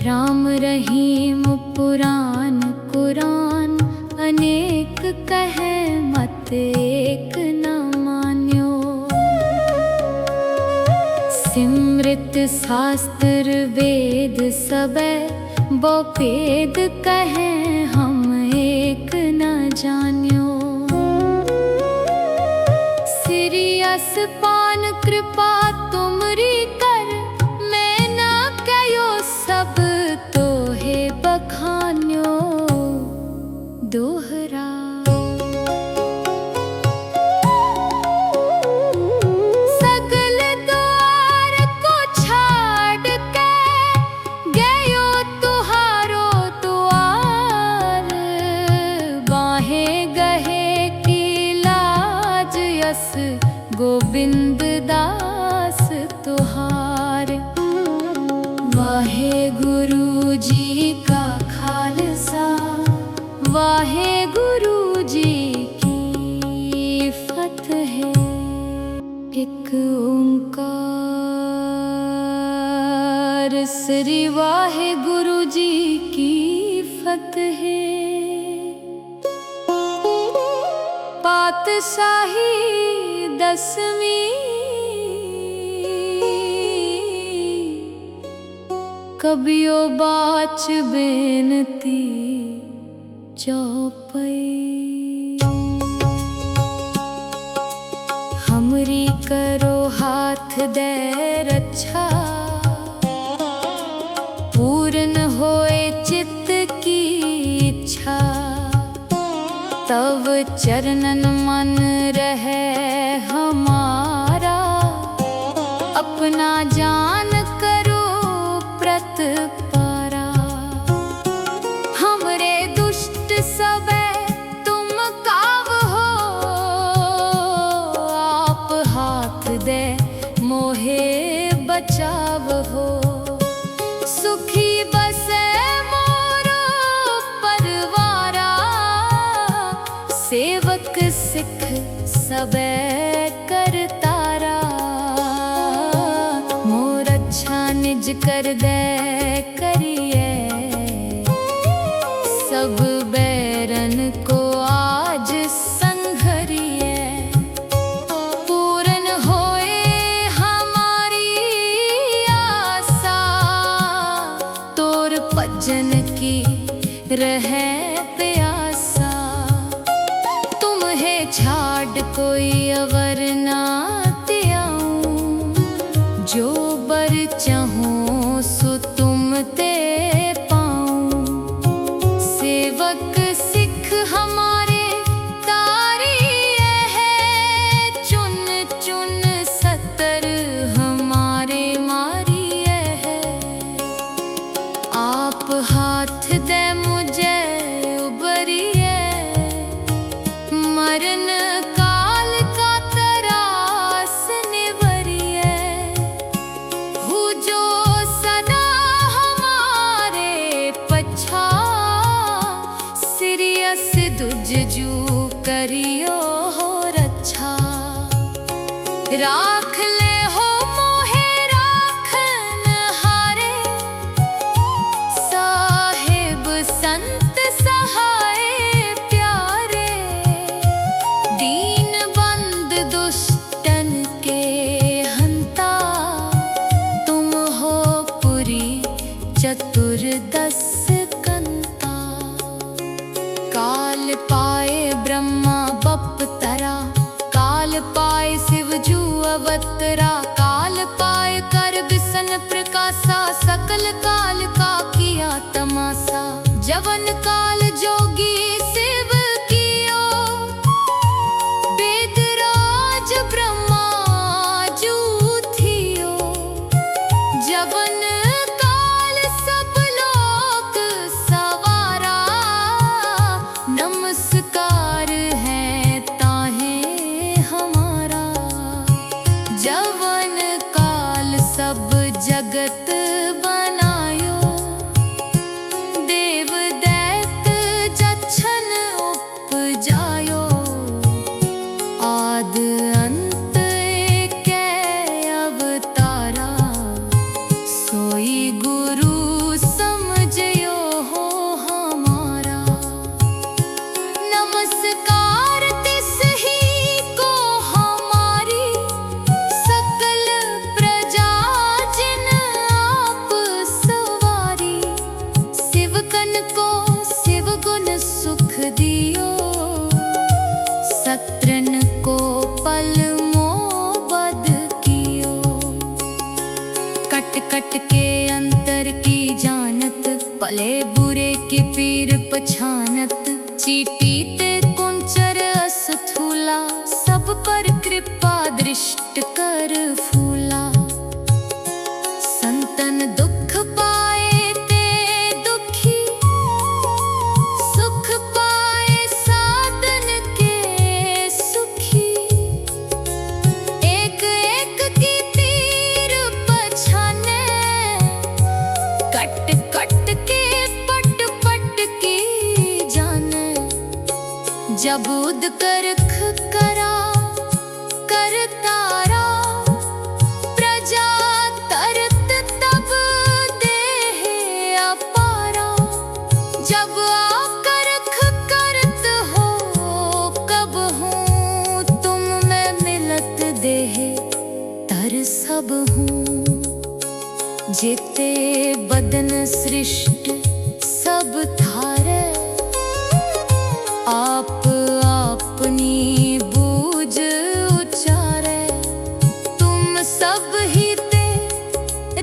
राम रहीम पुराण कुरान, अनेक कहे मत एक न मान्यो। सिमृत शास्त्र वेद सबे, बो भेद कहे हम एक न जान्यो। सिरियस पान कृपा तुमरी कर, मैं ना कयो सब तो है बखान्यो। दोहरा सगल द्वार को छाड़ के, गयो तुहारो द्वार। बाहें गहे की लाज यस, गोविंद दास तुहार। वाहे गुरु जी का खालसा, वाहे गुरु जी की फतह। एक ओंकार श्री वाहे गुरु जी की फतह। पातशाही दसवीं, कबियो बाच बेनती चौपई। हमरी करो हाथ दे रक्षा, पूर्ण होए चित्त की इच्छा। तव चरणन मन रहे हमारा, अपना जान करो प्रतपारा। हमरे दुष्ट सबे तुम काव हो, आप हाथ दे मोहे बचाव हो। सुखी बसे मोरो परवारा, सेवक सिख सबे करतारा। मोर अच्छा निज कर दे करिए, सब बैरन को आज संघरिए। पूर्ण होए हमारी आशा, तोर भजन की रहे प्यासा। तुम्हें छाड़ कोई अवर ना त्याऊं, जो बर चाहूं सो तुम ते पाऊं। सेवक सिख हमारे तारी है, चुन चुन सतर हमारे मारी है। आप हाथ दे मुझे उबरिए, मरण काल का तरास निवरिए। हूँ जो सदा हमारे पछा, सिरियस दुजजू करियो हो रक्षा। राख ले हो मोहे राखन हारे, साहिब संत सहाय प्यारे। दीन बंद दुष्टन के हंता, तुम हो पुरी चतुर्दश कंता। काल पाए ब्रह्मा बपतरा, काल पाए शिव जू अवतरा। काल पाए कर बिसन प्रकाशा, सकल काल का किया तमाशा। जवन काल जोगी शिव कियो, वेदराज ब्रह्मा जू थियो। जवन काल सब लोक सवारा, भले बुरे की पीर पछानत, चीटी ते कुंचर अस थूला, सब पर कृपा दृष्ट कर फूला। संतन दुख पाए ते दुखी, सुख पाए साधन के सुखी। एक एक की पीर पछाने, कट कट के पट पट की जाने। जब उद करख करा कर तारा, प्रजा तरत तब देह अपारा। जब आकरख करत हो कब हूँ, तुम मैं मिलत देह तर सब हूँ। जेते बदन सृष्ट सब थारे, आप अपनी बूझ उचारे। तुम सब ही ते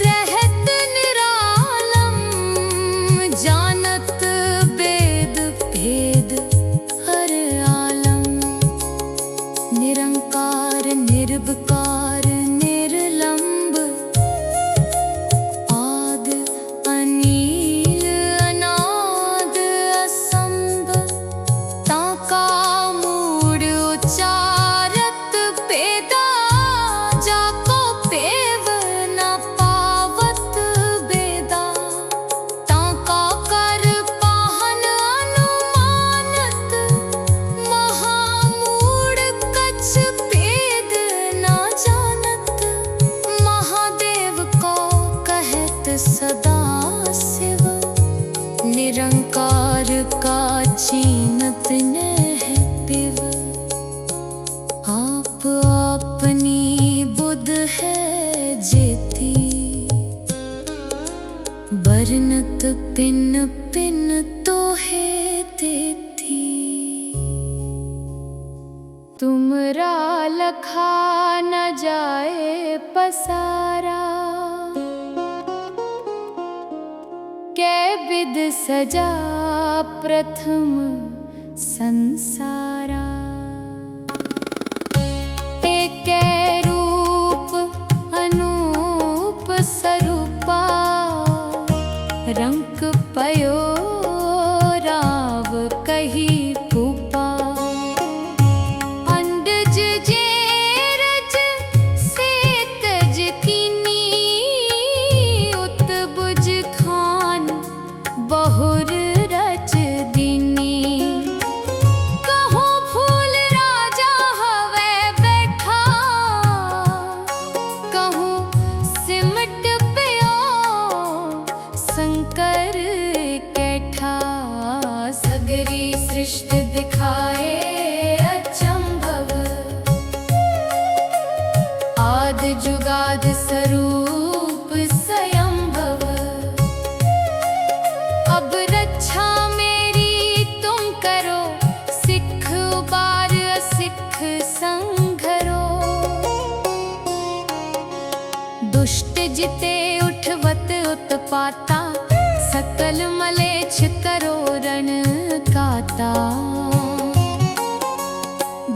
रहत निरालम, जानत वेद भेद हर आलम। निरंकार निर्विकार निर्लंब, आद अनील अनाद असंभ। ताका मूड उचारत पेदा, जाको पेव न पावत बेदा। ताका कर पाहन अनुमानत, महामूड कछ भेद न जानत। महादेव को कहत सदा शिव, निरंकार का चीनत नेह पिव। आप अपनी बुध है जेती, बरनत पिन पिन तो है देती। तुमरा लखा न जाए पसारा, कै विध सजा प्रथम संसारा। एक रूप अनूप स्वरूपा, रंक पयो राव कही भूपा। अंडज जेरज सेतज कीनी, उत्बुज खान बहुर रच दीनी। कहूँ फूल राजा हवे बैठा, कहूँ सिमट पियो शंकर कैठा। सगरी सृष्टि दिखाए अचंभव, आद जुगाद स्वरूप स्वयंभव। अब रक्षा मेरी तुम करो, सिख उबार असिख संघरो। दुष्ट जिते उठवत उत्पाता, सकल मलेच्छ करो रण काता।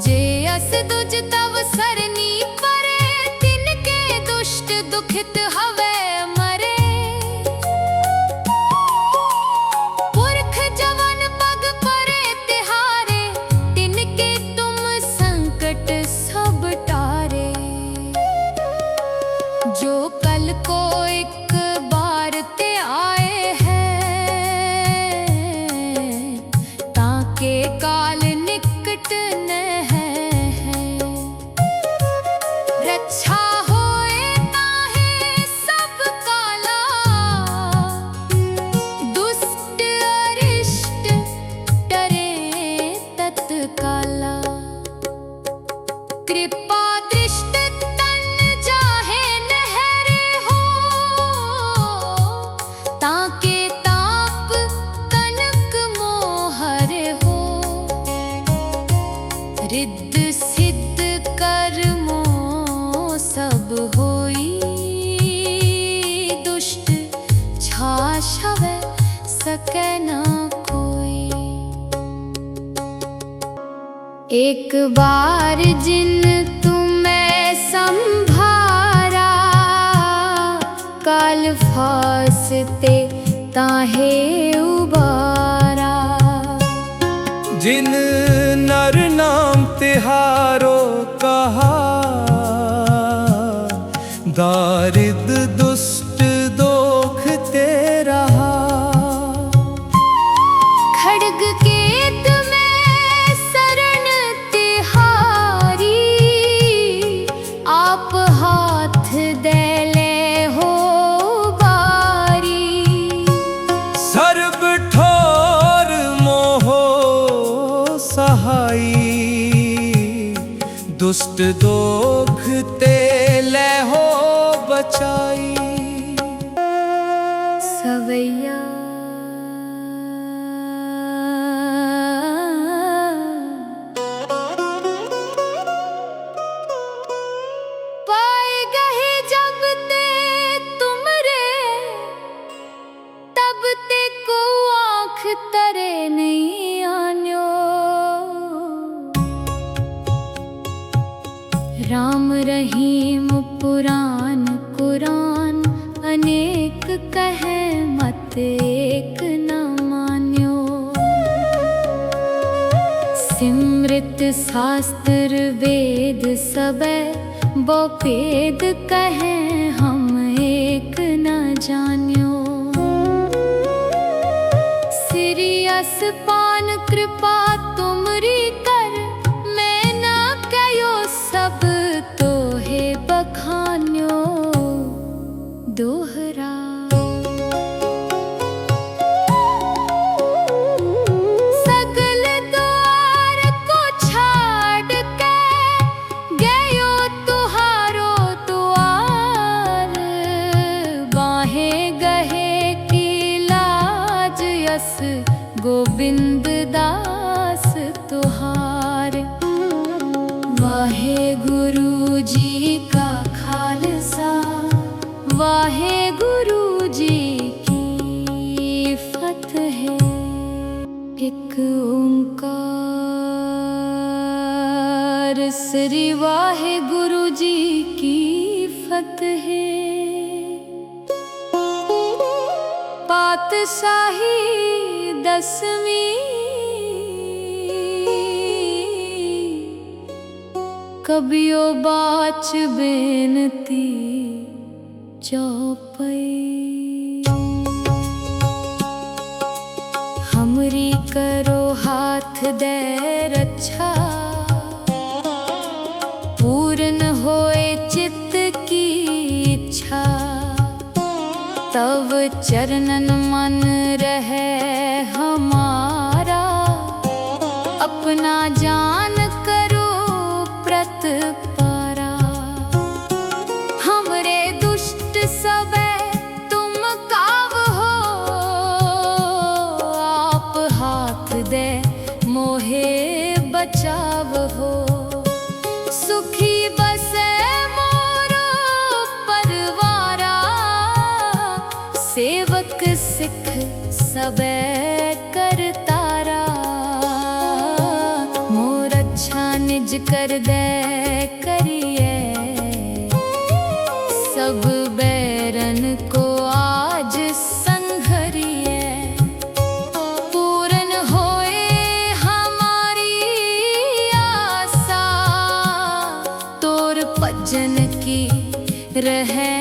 जे अस दुज तव सरनी परे, तिनके दुष्ट दुखित हवे मरे। पुरख जवन पग परे तिहारे, तिनके तुम संकट सब टारे। जो कल को एक बार ते आए हैं, ताके काल निकट न है। सके ना कोई। एक बार जिन तुम्हें संभारा, काल फासते ताहे उबारा।
जिन नर नाम तिहारो कहा, दारिद दुष्ट दोख ते रहा।
खड्ग केत में शरण तिहारी, आप हाथ दे ले हो बारी।
सर्ब ठोर मोहो सहाई, दुष्ट दोख ते ले हो बचाई।
सवैया पाए गए जब ते तुमरे, तब ते को आँख तरे नहीं आन्यो। राम रहीम पुराण कुरान, अनेक कहे मत एक न मान्यो। सिमृत शास्त्र वेद सबे, बो भेद कहे हम एक न जान्यो। सिरियस पान कृपा तुमरी कर, मैं ना कयो सब तो है बखान्यो। दोहरा सगल द्वार को छाड़ के, गयो तुहारो द्वार। बाहें गहे की लाज यस, गोविंद दास तुहार। वाहे गुरु जी का खालसा, वाहे गुरु जी की फतेह। एक ओंकार, श्री वाहे गुरु जी की फतेह। पातशाही 10वीं, कबियो बाच बेनती चौपई। हमरी करो हाथ दे रक्षा, पूर्ण होए चित्त की इच्छा। तव चरणन मन रहे हमारा, अपना जान करो प्रत पारा। हमरे दुष्ट सबे तुम काव हो, आप हाथ दे मोहे बचाव हो। सुखी बसे मोरो परवारा, सेवक सिख सबे करतारा। मोर अच्छा निज कर दे करिए, सब बैरन को आज संघरिए। पूर्ण होए हमारी आशा, तोर भजन की रहे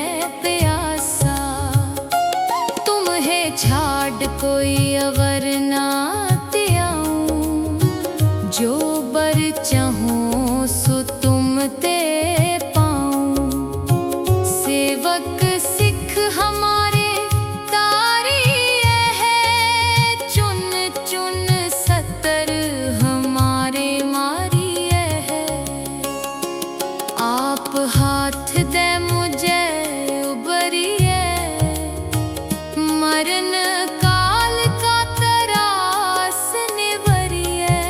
प्यासा। तुम्हें छाड़ कोई अवर ना त्याऊं, जो बर चाहूं सो तुम ते पाऊं। सेवक सिख हमारे तारी है, चुन चुन सतर हमारे मारी है। आप हाथ दे मुझे उबरिए, मरण काल का तरास निवरिए।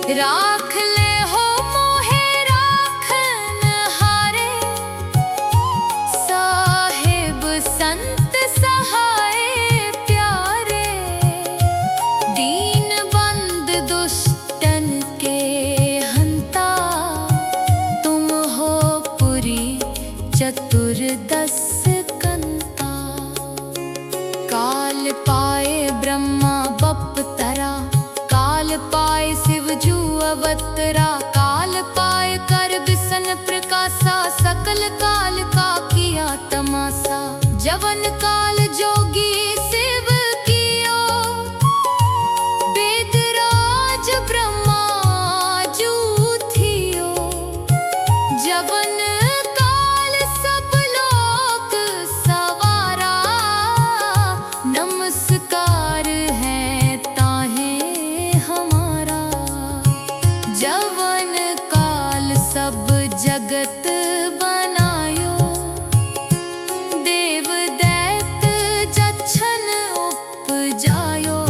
राख ले हो मोहे राखन हारे, साहिब संत सहाय प्यारे। दीन बंद दुष्टन के हंता, तुम हो पुरी चतुर्दश कंता। काल पाए ब्रह्मा बपतरा, काल पाए शिव जू अवतरा। काल पाए कर बिसन प्रकाशा, सकल काल का किया तमाशा। जवन काल जोगी शिव कियो, वेदराज ब्रह्मा जू थियो। जवन काल सब लोक सवारा, नमस्कार है ताहे हमारा। जवन काल सब जगत बनायो, देव दैत जच्छन उपजायो।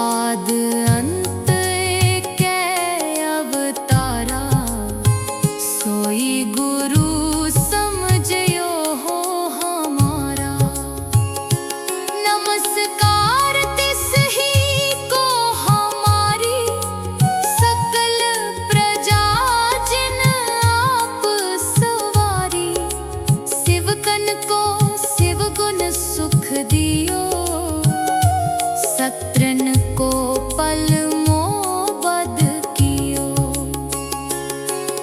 आद अंत एकै अवतारा, सोई गुरु समझयो हो हमारा। नमस्कार तिस ही को हमारी, सकल प्रजा जिन आप सवारी। शिवकन को शिव गुण सुख दियो, शत्रन को पल मोबद कियो।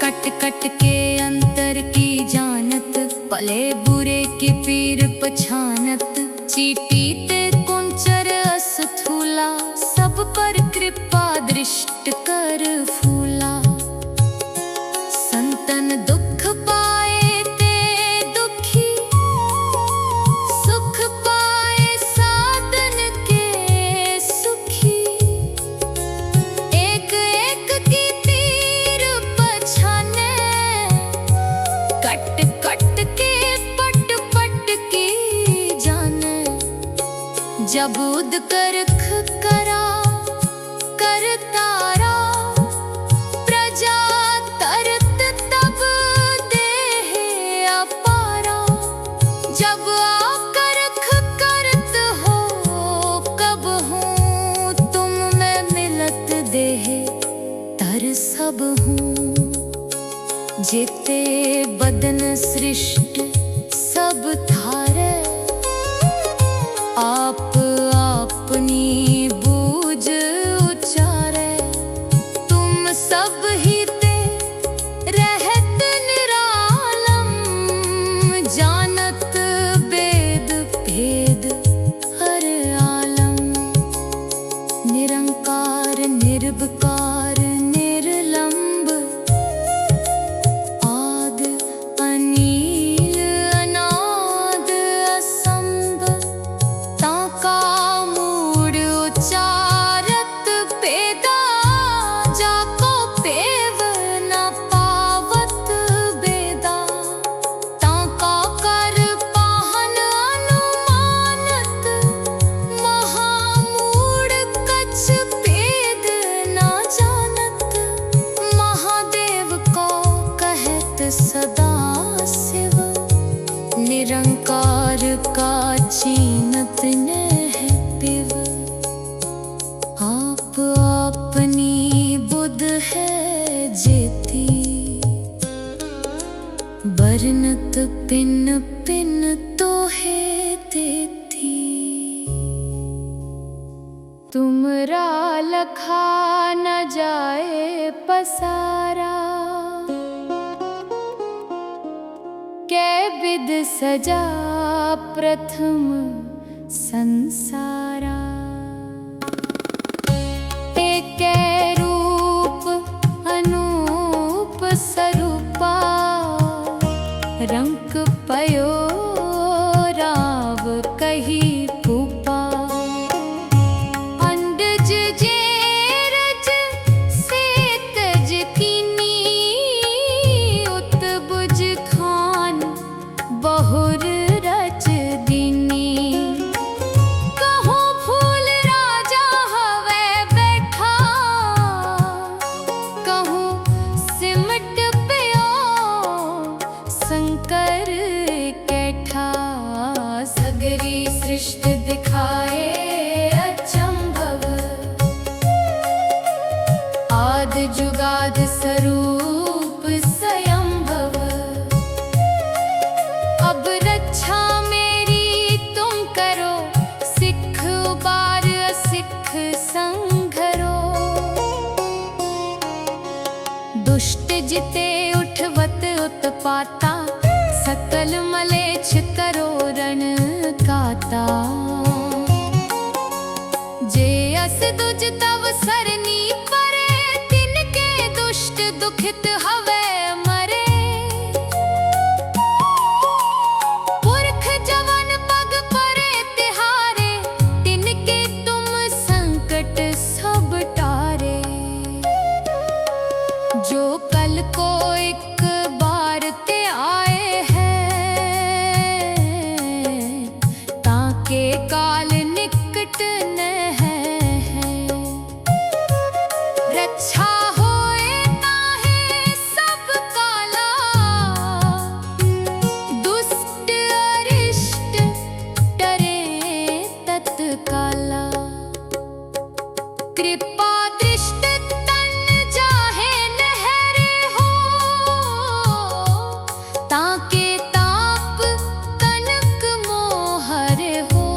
कट कट के अंतर की जानत, भले बुरे की पीर पछानत। चीटी ते कुंचर अस्थूला, सब पर कृपा दृष्ट कर फूला। संतन दुख पाए ते दुखी, सुख पाए साधन के सुखी। एक एक की तीर पछाने, कट कट के पट पट की जाने। जब उद करख करा कर तारा, प्रजा तरत तब देह अपारा। जब आकरख करत हो कब हूँ, तुम में मिलत देह तर सब हूँ। जेते बदन सृष्ट सब थारे, आप अपनी बूझ उचारे। तुम सब ही ते रहत निरालम, जानत वेद भेद हर आलम। निरंकार निर्विकार निर्लंब, आद अनील अनाद असंभ। ताका मूड उचारत पेदा, जाको पेव न पावत बेदा। ताका कर पाहन अनुमानत, महामूड कछ पेद न जानत। महादेव को कहत सदा शिव, निरंकार का चीनत न है पिव। आप अपनी बुध है जेती, बरनत पिन पिन तो है देती। तुमरा लखा न जाए पसारा, कै विध सजा प्रथम संसारा। एकै रूप अनूप स्वरूपा, रंक पयो राव कही भूपा। अंडज जेरज से तज कीनी, उत्बुज खान बहुर रच दीनी। कहो जुगाद स्वरूप स्वयंभव। अब रक्षा मेरी तुम करो, सिख उबार असिख संघरो। दुष्ट जिते उठवत उत्पाता, सकल मलेच्छ करो रण काता। जे अस दुज तव सरनी परे, तिनके दुष्ट दुखित हवे मरे। पुरख जवन पग परे तिहारे, तिनके तुम संकट सब टारे। जो कल को एक बार ते आए हैं, ताके काल निकट न है। रक्षा होए ताहे सब काला, दुष्ट अरिष्ट डरे तत्काला। कृपा दृष्ट तन जाहे नहरे हो, ताके ताप कनक मोहर हो।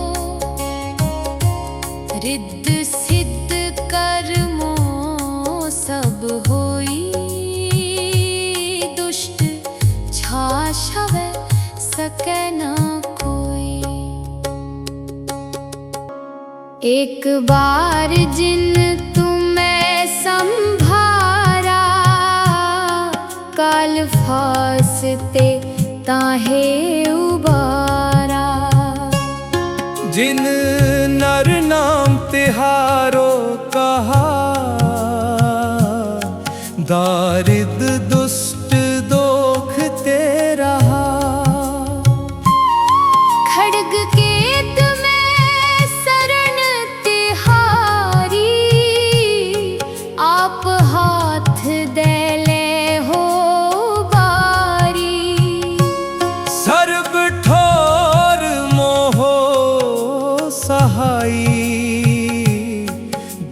रिद्ध सिद्ध कर्मो सब होई, दुष्ट छाछवै सकै न कोई। एक बार जिन तुम्हें संभारा, काल फासते ताहे उबारा।
जिन नर नाम तिहारो कहा, दारिद दुष्ट दोख ते रहा।
खड्ग केत में शरण तिहारी, आप हाथ दे ले हो बारी।
सर्ब ठोर मोहो सहाई,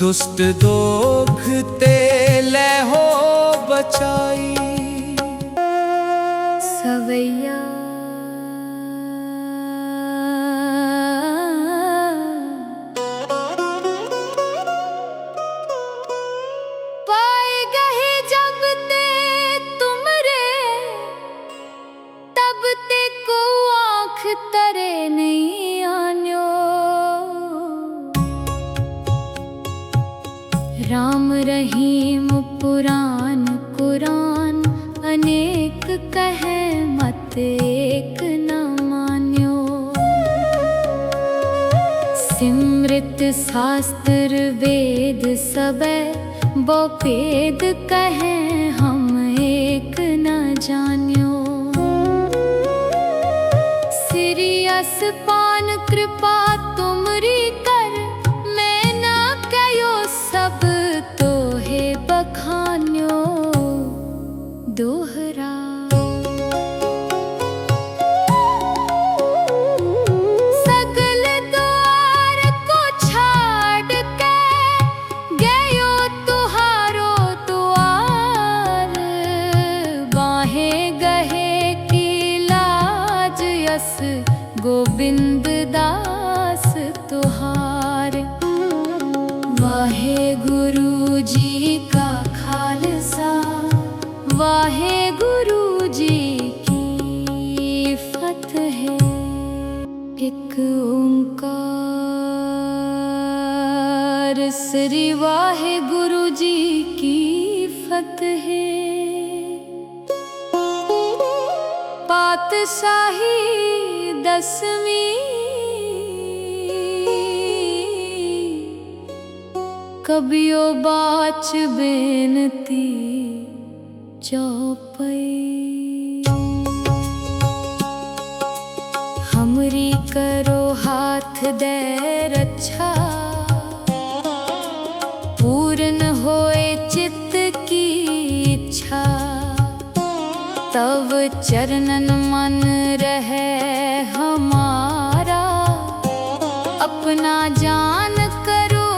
दुष्ट दोख ते ले हो बचाई।
सवैया पाए गए जब ते तुमरे, तब ते को आँख तरे नहीं आन्यो। राम रहीम पुराण कुरान, अनेक कहे मत एक न मान्यो। सिमृत शास्त्र वेद सबे, बो भेद कहे हम एक न जान्यो। सिरियस पान कृपा तुमरी कर, मैं ना कयो सब तो है बखान्यो। दोहरा सगल द्वार को छाड़ के, गयो तुहारो द्वार। बाहे गहे की लाज यस, गोविंद दास तुहार। वाहे गुरु जी का खालसा, वाहे गुरु जी की फतह। एक ओंकार, श्री वाहे गुरु जी की फतह। पातशाही दसवीं, कबियो बाच बेनती चौपई। हमरी करो हाथ दे रक्षा, पूर्ण होए चित्त की इच्छा। तव चरणन मन रहे हमारा, अपना जान करो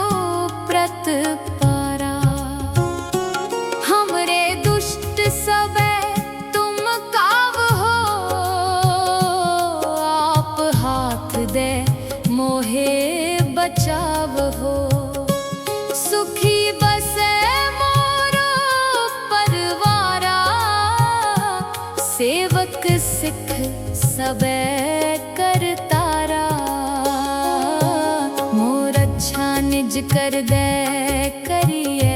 प्रतपारा। सबे कर तारा, मोर अच्छा निज कर दे करिए,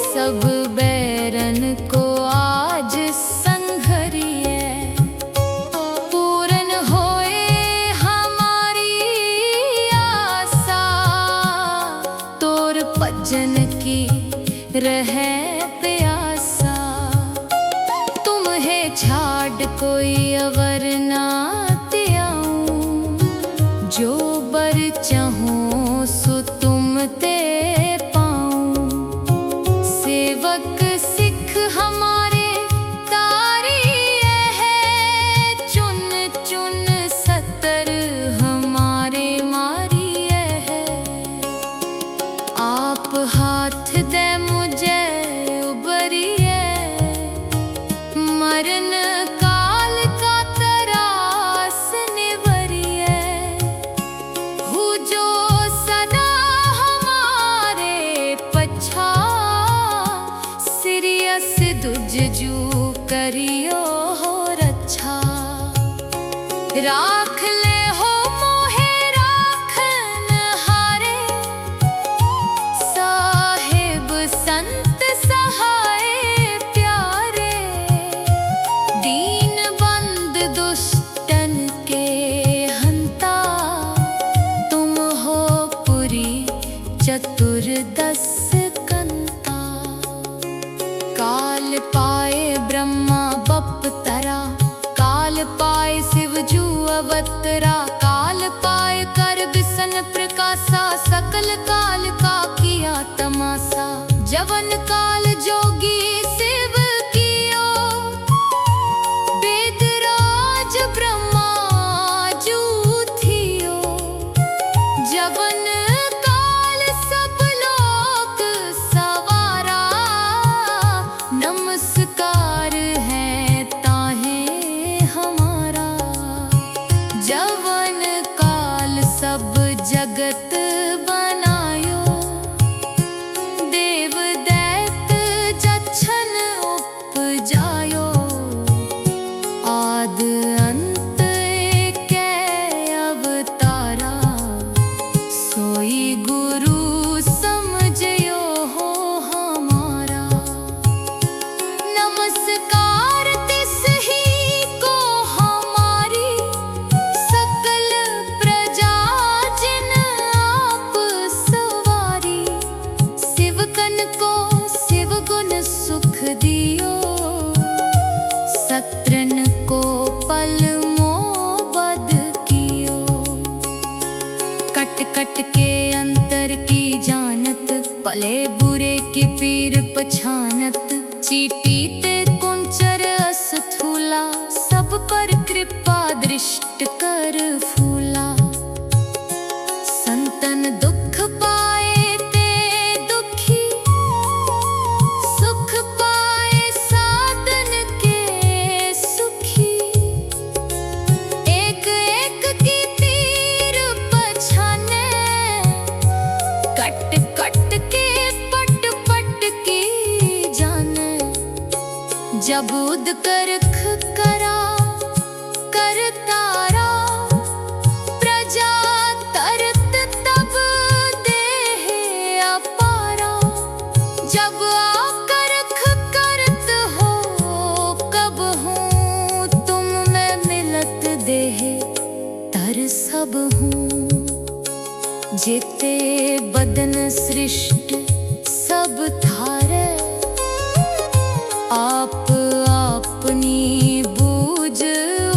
सब बैरन को आज संघरिए। पूरन होए हमारी आशा, तोर भजन की रहे प्यासा। तुम्हें छाड़ कोई अवर ना त्याऊं, जो बर चाहूं सो तुम ते पाऊं। सेवक सिख हमारे तारी है, चुन चुन सतर हमारे मारी है। आप हाथ दे मुझे उबरिए, मरण काल का तरास निवरिए। हु जो सदा हमारे पछा, सिरियस दुजजू करियो हो रक्षा। राख ले हो मोहे राखन हारे, साहिब संत सहाय प्यारे। दीन बंद दुष्टन के हंता, तुम हो पुरी चतुर्दश कंता। काल पाए ब्रह्मा बपतरा, काल पाए शिवजू अवतरा। काल पाए कर बिसन प्रकाशा, सकल काल का किया तमाशा। जवन काल जोगी शिव कियो, वेदराज ब्रह्मा जू थियो। जवन काल सब लोक सवारा, नमस्कार है ताहे हमारा। जवन काल सब जगत बनायो, देव दैत जच्छन उपजायो। आद अंत एकै अवतारा, सोई गुरु समझयो हो हमारा। नमस्कार तिस ही को हमारी, सकल प्रजा जिन आप सवारी। शिवकन को शिव गुण सुख दियो, सत्रन को पल मोबद कियो। कट कट के अंतर की जानत, भले बुरे की पीर पछानत। चीटी ते कुंचर अस्थूला, सब पर कृपा दृष्ट कर फूला। संतन दुख पाए ते दुखी, सुख पाए साधन के सुखी। एक एक की तीर पछाने, कट कट के पट पट की जाने। जब उद करख करा कर तारा, प्रजा तरत तब देह अपारा। जब आकरख करत हो कब हूँ, तुम में मिलत देह तर सब हूँ। जेते बदन सृष्ट सब थारे, आप अपनी बूझ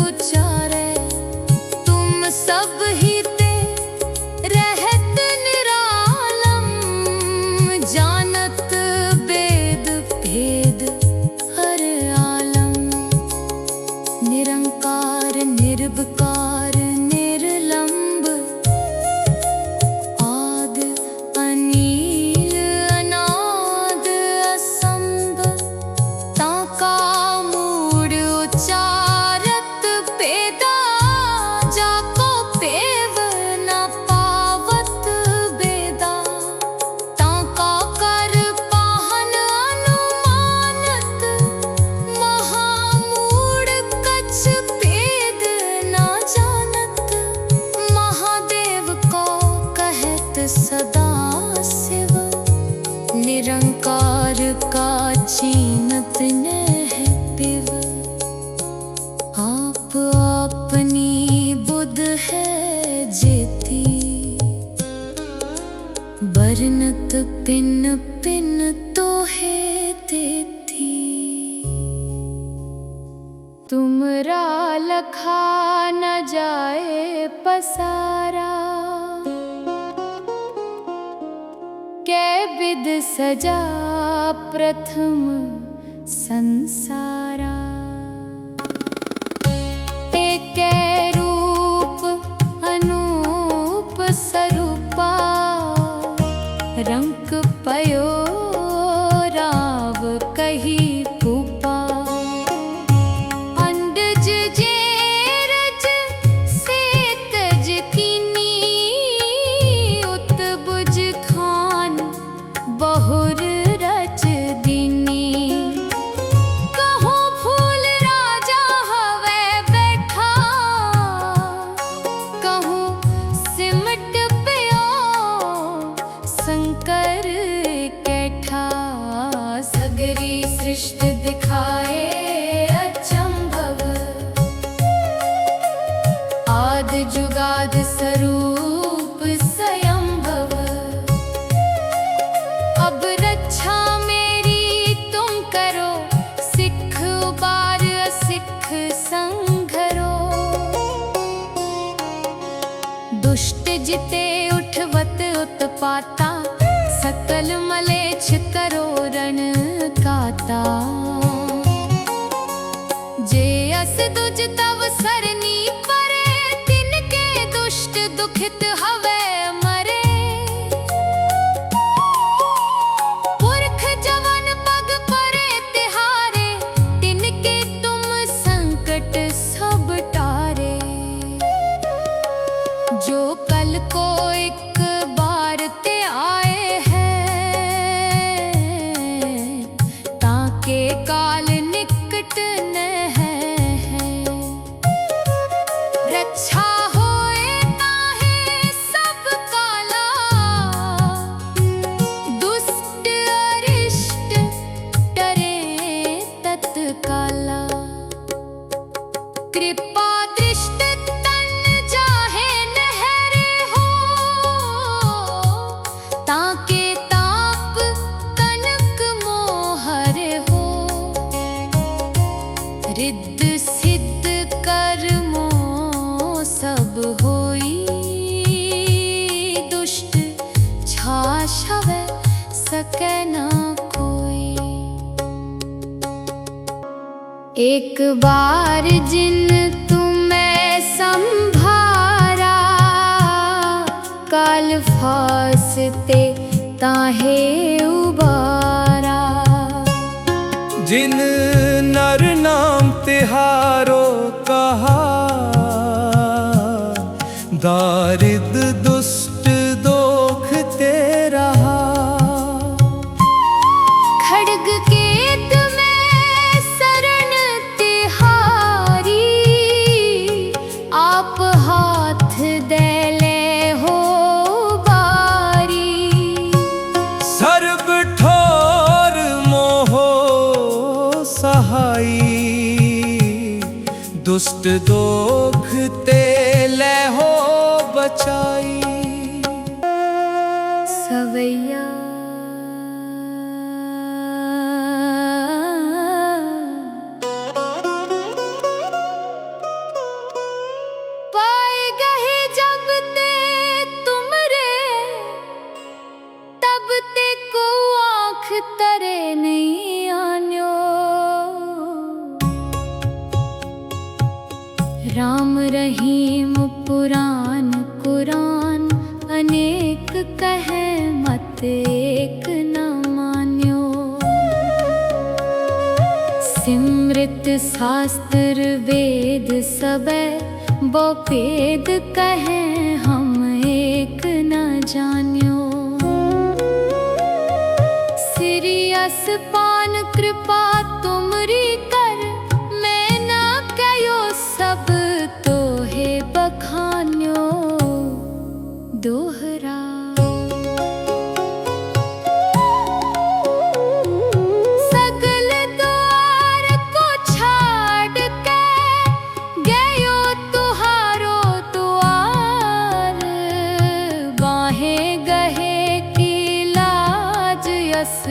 उचारे। तुम सब ही ते रहत निरालम, जानत वेद भेद हर आलम। निरंकार निर्विकार निर्लंब, आद अनील अनाद निरंकार का चीनत न है पिव। आप अपनी बुध है जेती, बरनत पिन पिन तो है तेती। तुमरा लखा न जाए पसारा, कै विद सजा प्रथम संसारा। एक रूप अनूप स्वरूपा, रंक पयो राव कही भूपा। अंडज जेरज से तज कीनी, उत्बुज खान बहुर रच दीनी। कहो फूल राजा हवे बैठा, कहूँ सिमट पियो शंकर कैठा। सगरी सृष्टि दिखाए अचंभव, आद जुगाद स्वरूप स्वयंभव। अब रक्षा मेरी तुम करो, सिख उबार असिख संघरो। दुष्ट जिते उठवत उत्पाता, सकल मलेच्छ करो रण काता। जे अस दुज तव सरनी परे, तिनके दुष्ट दुखित हवे मरे। पुरख जवन पग परे तिहारे, तिनके तुम संकट सब टारे। जो कल को एक बार ते आए हैं, ताके काल निकट न है। रक्षा होए ताहे सब काला, दुष्ट अरिष्ट डरे तत्काला। कृपा दृष्ट तन जाहे नहरे हो, ताके ताप कनक मोहर हो। रिद्ध सिद्ध कर्मो सब होई, दुष्ट छाछवै सकै न कोई। एक बार जिन तुम्हें संभारा, काल फासते ताहे उबारा।
जिन नर नाम तिहारो कहा, दारिद दुष्ट दोख ते रहा।
खड्ग केत में शरण तिहारी, आप हाथ दे ले हो बारी।
सर्ब ठोर मोहो सहाई, दुष्ट दोख ते ले हो बचाई।
सवैया पाए गए जब ते तुमरे, तब ते को आँख तरे नहीं आन्यो। राम रहीम पुराण कुरान, अनेक कहे मत एक न मान्यो। सिमृत शास्त्र वेद सबे, बो भेद कहे हम एक न जान्यो। सिरियस पान कृपा तुमरी कर, मैं ना कयो सब तो है बखान्यो। दोहरा बस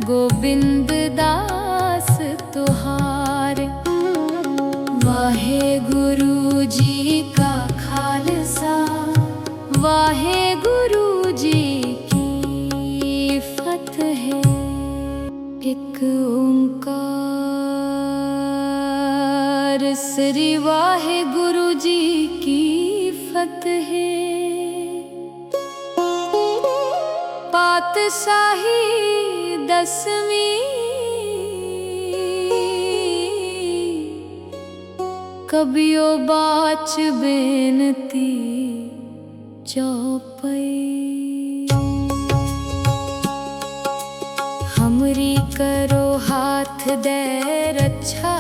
गोबिंद दास तुहार। वाहे गुरु जी का खालसा, वाहे गुरु जी की फतेह। एक ओंकार श्री वाहे गुरु जी की फतेह। पातशाही दसवीं, कबियो बाच बेनती चौपई। हमरी करो हाथ दे रक्षा,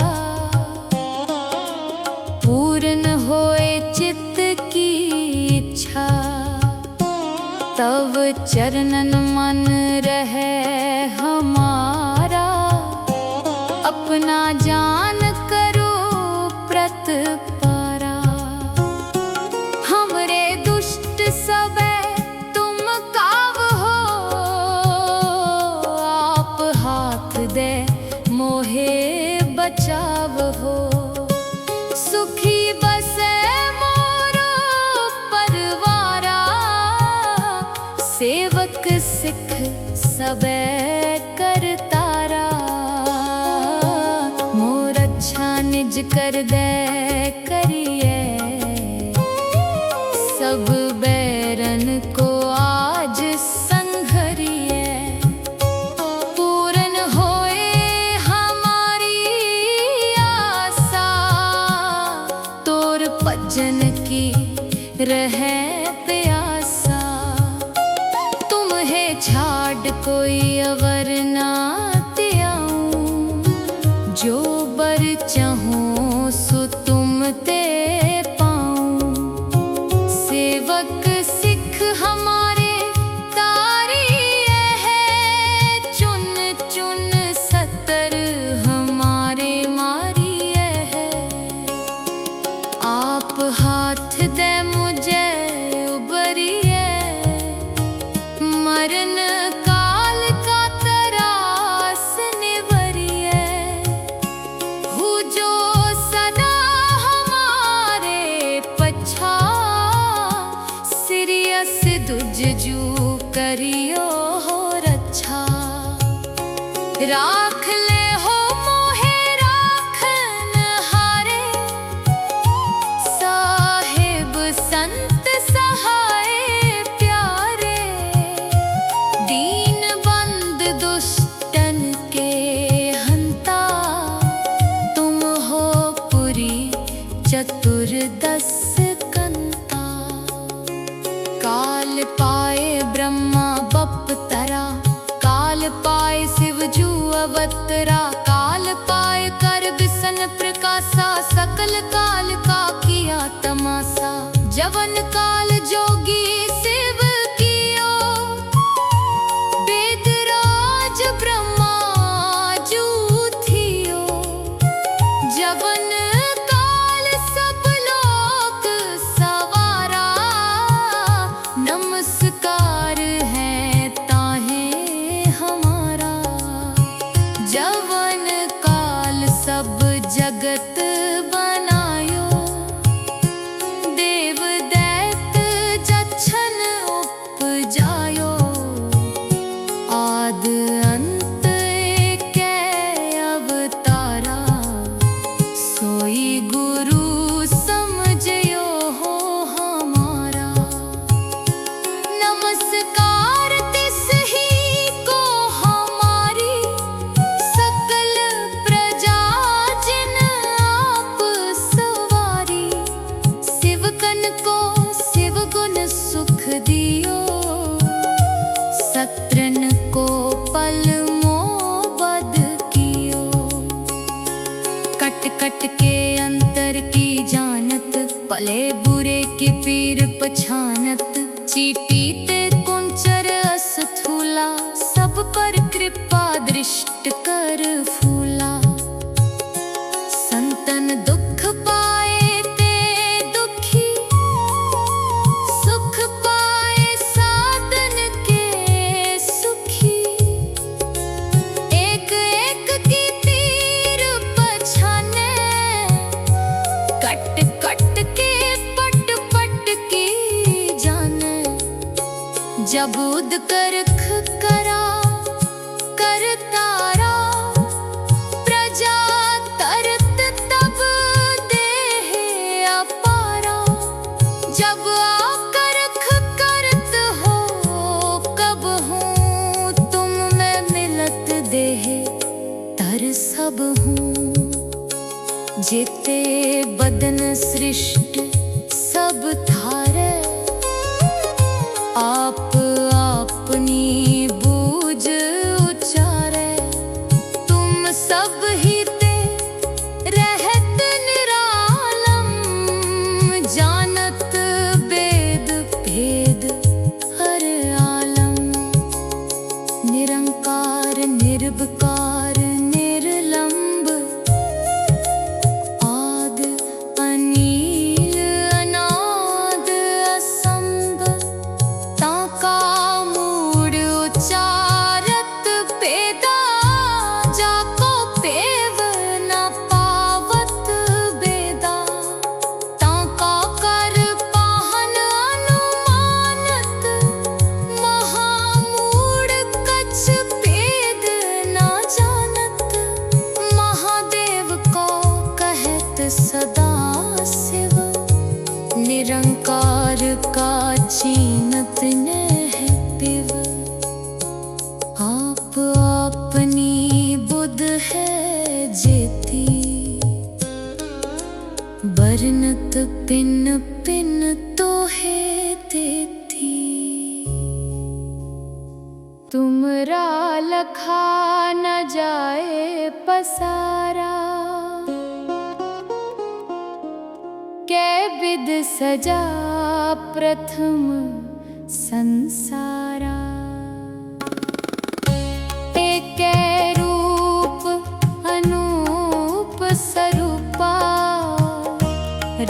पूर्ण होए चित्त की इच्छा। तव चरणन मन रहे हमारा, अपना जान करो प्रतपारा। हमरे दुष्ट सबे तुम काव हो, आप हाथ दे मोहे बचाव हो। सुखी बसे मोरो परवारा, सेवक सिख सबे करतारा। मोर अच्छा निज कर दे करिए, सब बैरन को आज संघरिए। पूर्ण होए हमारी आशा, तोर भजन की रहे प्यासा। तुम्हें छाड़ कोई अवर ना त्याऊं, जो बर चाहूं सो तुम ते पाऊं। सेवक सिख हमारे तारिये है, चुन चुन सतर हमारे मारिये है। आप हाथ दे मुझे उबरिए, मरण काल का तरास निवरिए। हूँ जो सदा हमारे पछा, सिरियस दुजजू करियो हो रक्षा। राख ले हो मोहे राखन हारे, साहिब संत सहाय प्यारे। दीन बंद दुष्टन के हंता, तुम हो पुरी चतुर्दश कंता। काल पाए ब्रह्मा बपतरा, काल पाए शिव जू अवतरा। काल पाए कर बिसन प्रकाशा, सकल काल का किया तमाशा। जवन काल जोगी शिव कियो, वेदराज ब्रह्मा जू थियो। जवन काल सब लोक सवारा, नमस्कार है ताहे हमारा। जवन काल सब जगत बनायो, देव दैत जच्छन उपजायो। आद अंत एकै अवतारा, सोई गुरु समझयो हो हमारा। नमस्कार तिस ही को हमारी, सकल प्रजा जिन आप सवारी। शिवकन को शिव गुण सुख दियो, शत्रन को पल मोबद कियो। कट कट के अंतर की जानत, भले बुरे की पीर पछानत। चीटी ते कुंचर अस्थूला, सब पर कृपा दृष्ट कर फूला। संतन दुख पाए ते दुखी, सुख पाए साधन के सुखी। करा करतारा, प्रजा तरत तब देह अपारा। जब आकर्ख करत हो कब हूँ तुम मैं मिलत देह तर सब हूँ। जेते बदन सृष्ट सब थारे, आप अपनी बूझ उचारे। तुम सब ही ते रहत निरालम, जानत वेद भेद हर आलम। निरंकार निर्विकार निर्लंब, आद अनील अनाद असंभ। ताका मूड उचारत पेदा, जाको पेव न पावत बेदा। ताका कर पाहन अनुमानत, महामूड कछ भेद न जानत। महादेव को कहत सदा शिव, निरंकार का चीनत नह पिव। आप अपनी बुध है जेती, बरनत पिन पिन तो है देती। तुमरा लखा न जाए पसारा, कै विद सजा प्रथम संसारा। एकै रूप अनूप स्वरूपा,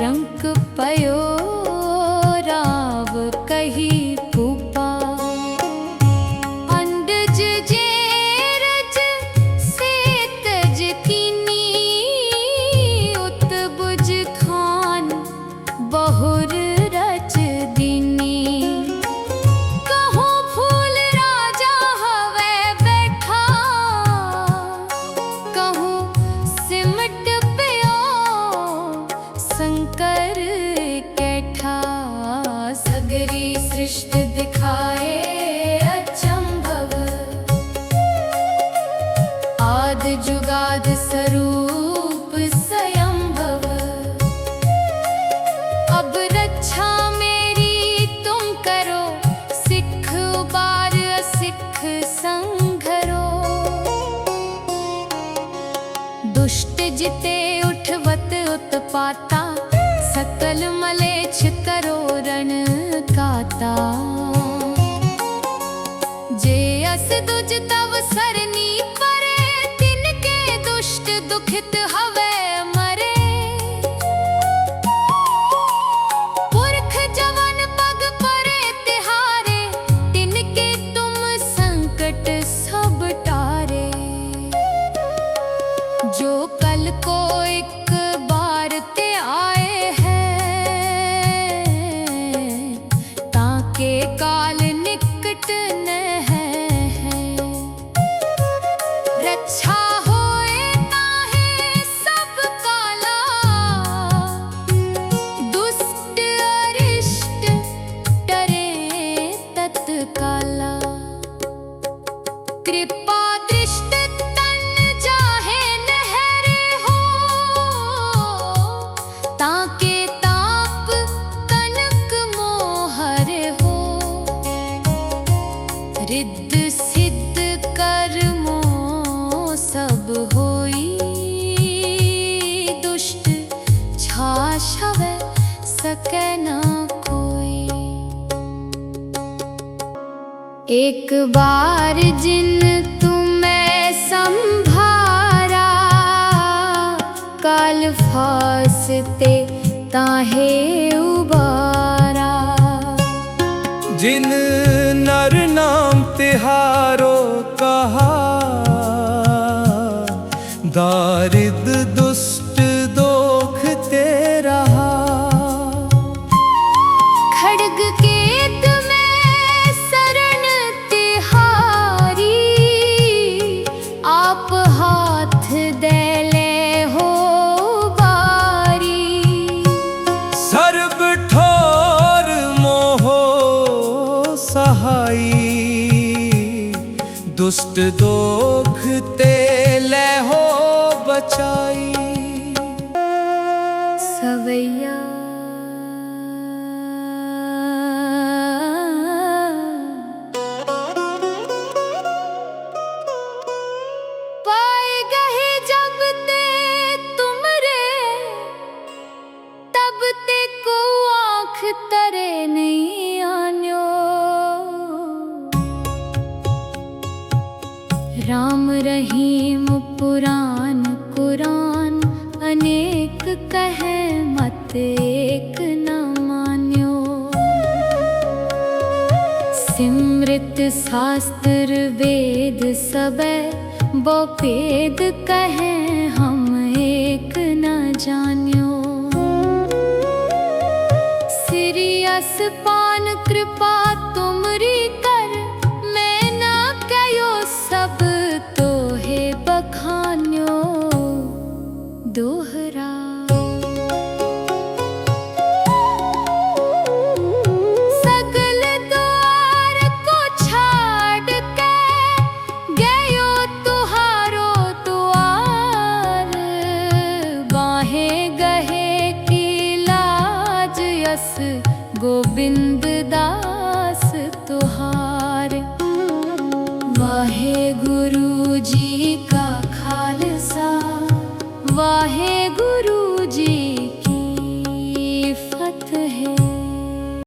रंक पयो राव कही भूपा। अंडज जेरज सेतज कीनी, उत्बुज खान बहुर रच दीनी। कहूँ फूल राजा हवे बैठा, कहूँ सिमट प्यो शंकर कैठा। सगरी सृष्टि दिखाए अचंभव, आद जुगाद स्वरूप स्वयंभव। अब रक्षा मेरी तुम करो, सिख उबार सिख संघरो। दुष्ट जिते उठवत उत्पाता, सकल मलेच्छ करो रण काता। जे अस दुज तव सरनी परे, तिनके दुष्ट दुखित हवे मरे। पुरख जवन पग परे तिहारे, तिनके तुम संकट सब टारे। जो कल को एक बार ते आए हैं, ताके काल निकट न है। रक्षा होए ताहे सब काला, दुष्ट अरिष्ट डरे तत्काला। कृपा दृष्ट तन जाहे नहरे हो, ताके ताप कनक मोहर हो। रिद्ध सिद्ध कर्मो सब होई, दुष्ट छाछवे सकै न कोई। एक बार जिन तुम्हें संभारा, काल फासते ताहे उबारा।
जिन नर नाम तिहारो कहा, दारिद दुष्ट दोख ते रहा।
खड्ग केत में शरण तिहारा,
दुष्ट दोख ते ले हो बचाई।
सवैया पाए गए जब ते तुमरे, तब ते को आँख तरे नहीं आन्यो। राम रहीम पुराण कुरान अनेक कहे मत एक न मान्यो। सिमृत शास्त्र वेद सबे बहुपेद कहे हम एक न जान्यो। सिरियस पान कृपा तुमरी कर, मैं ना कयो सब तो है बखान्यो। दोहरा सगल द्वार को छाड़ के गयो तुहारो द्वार। बाहें गहे की लाज यस गोविंद दास।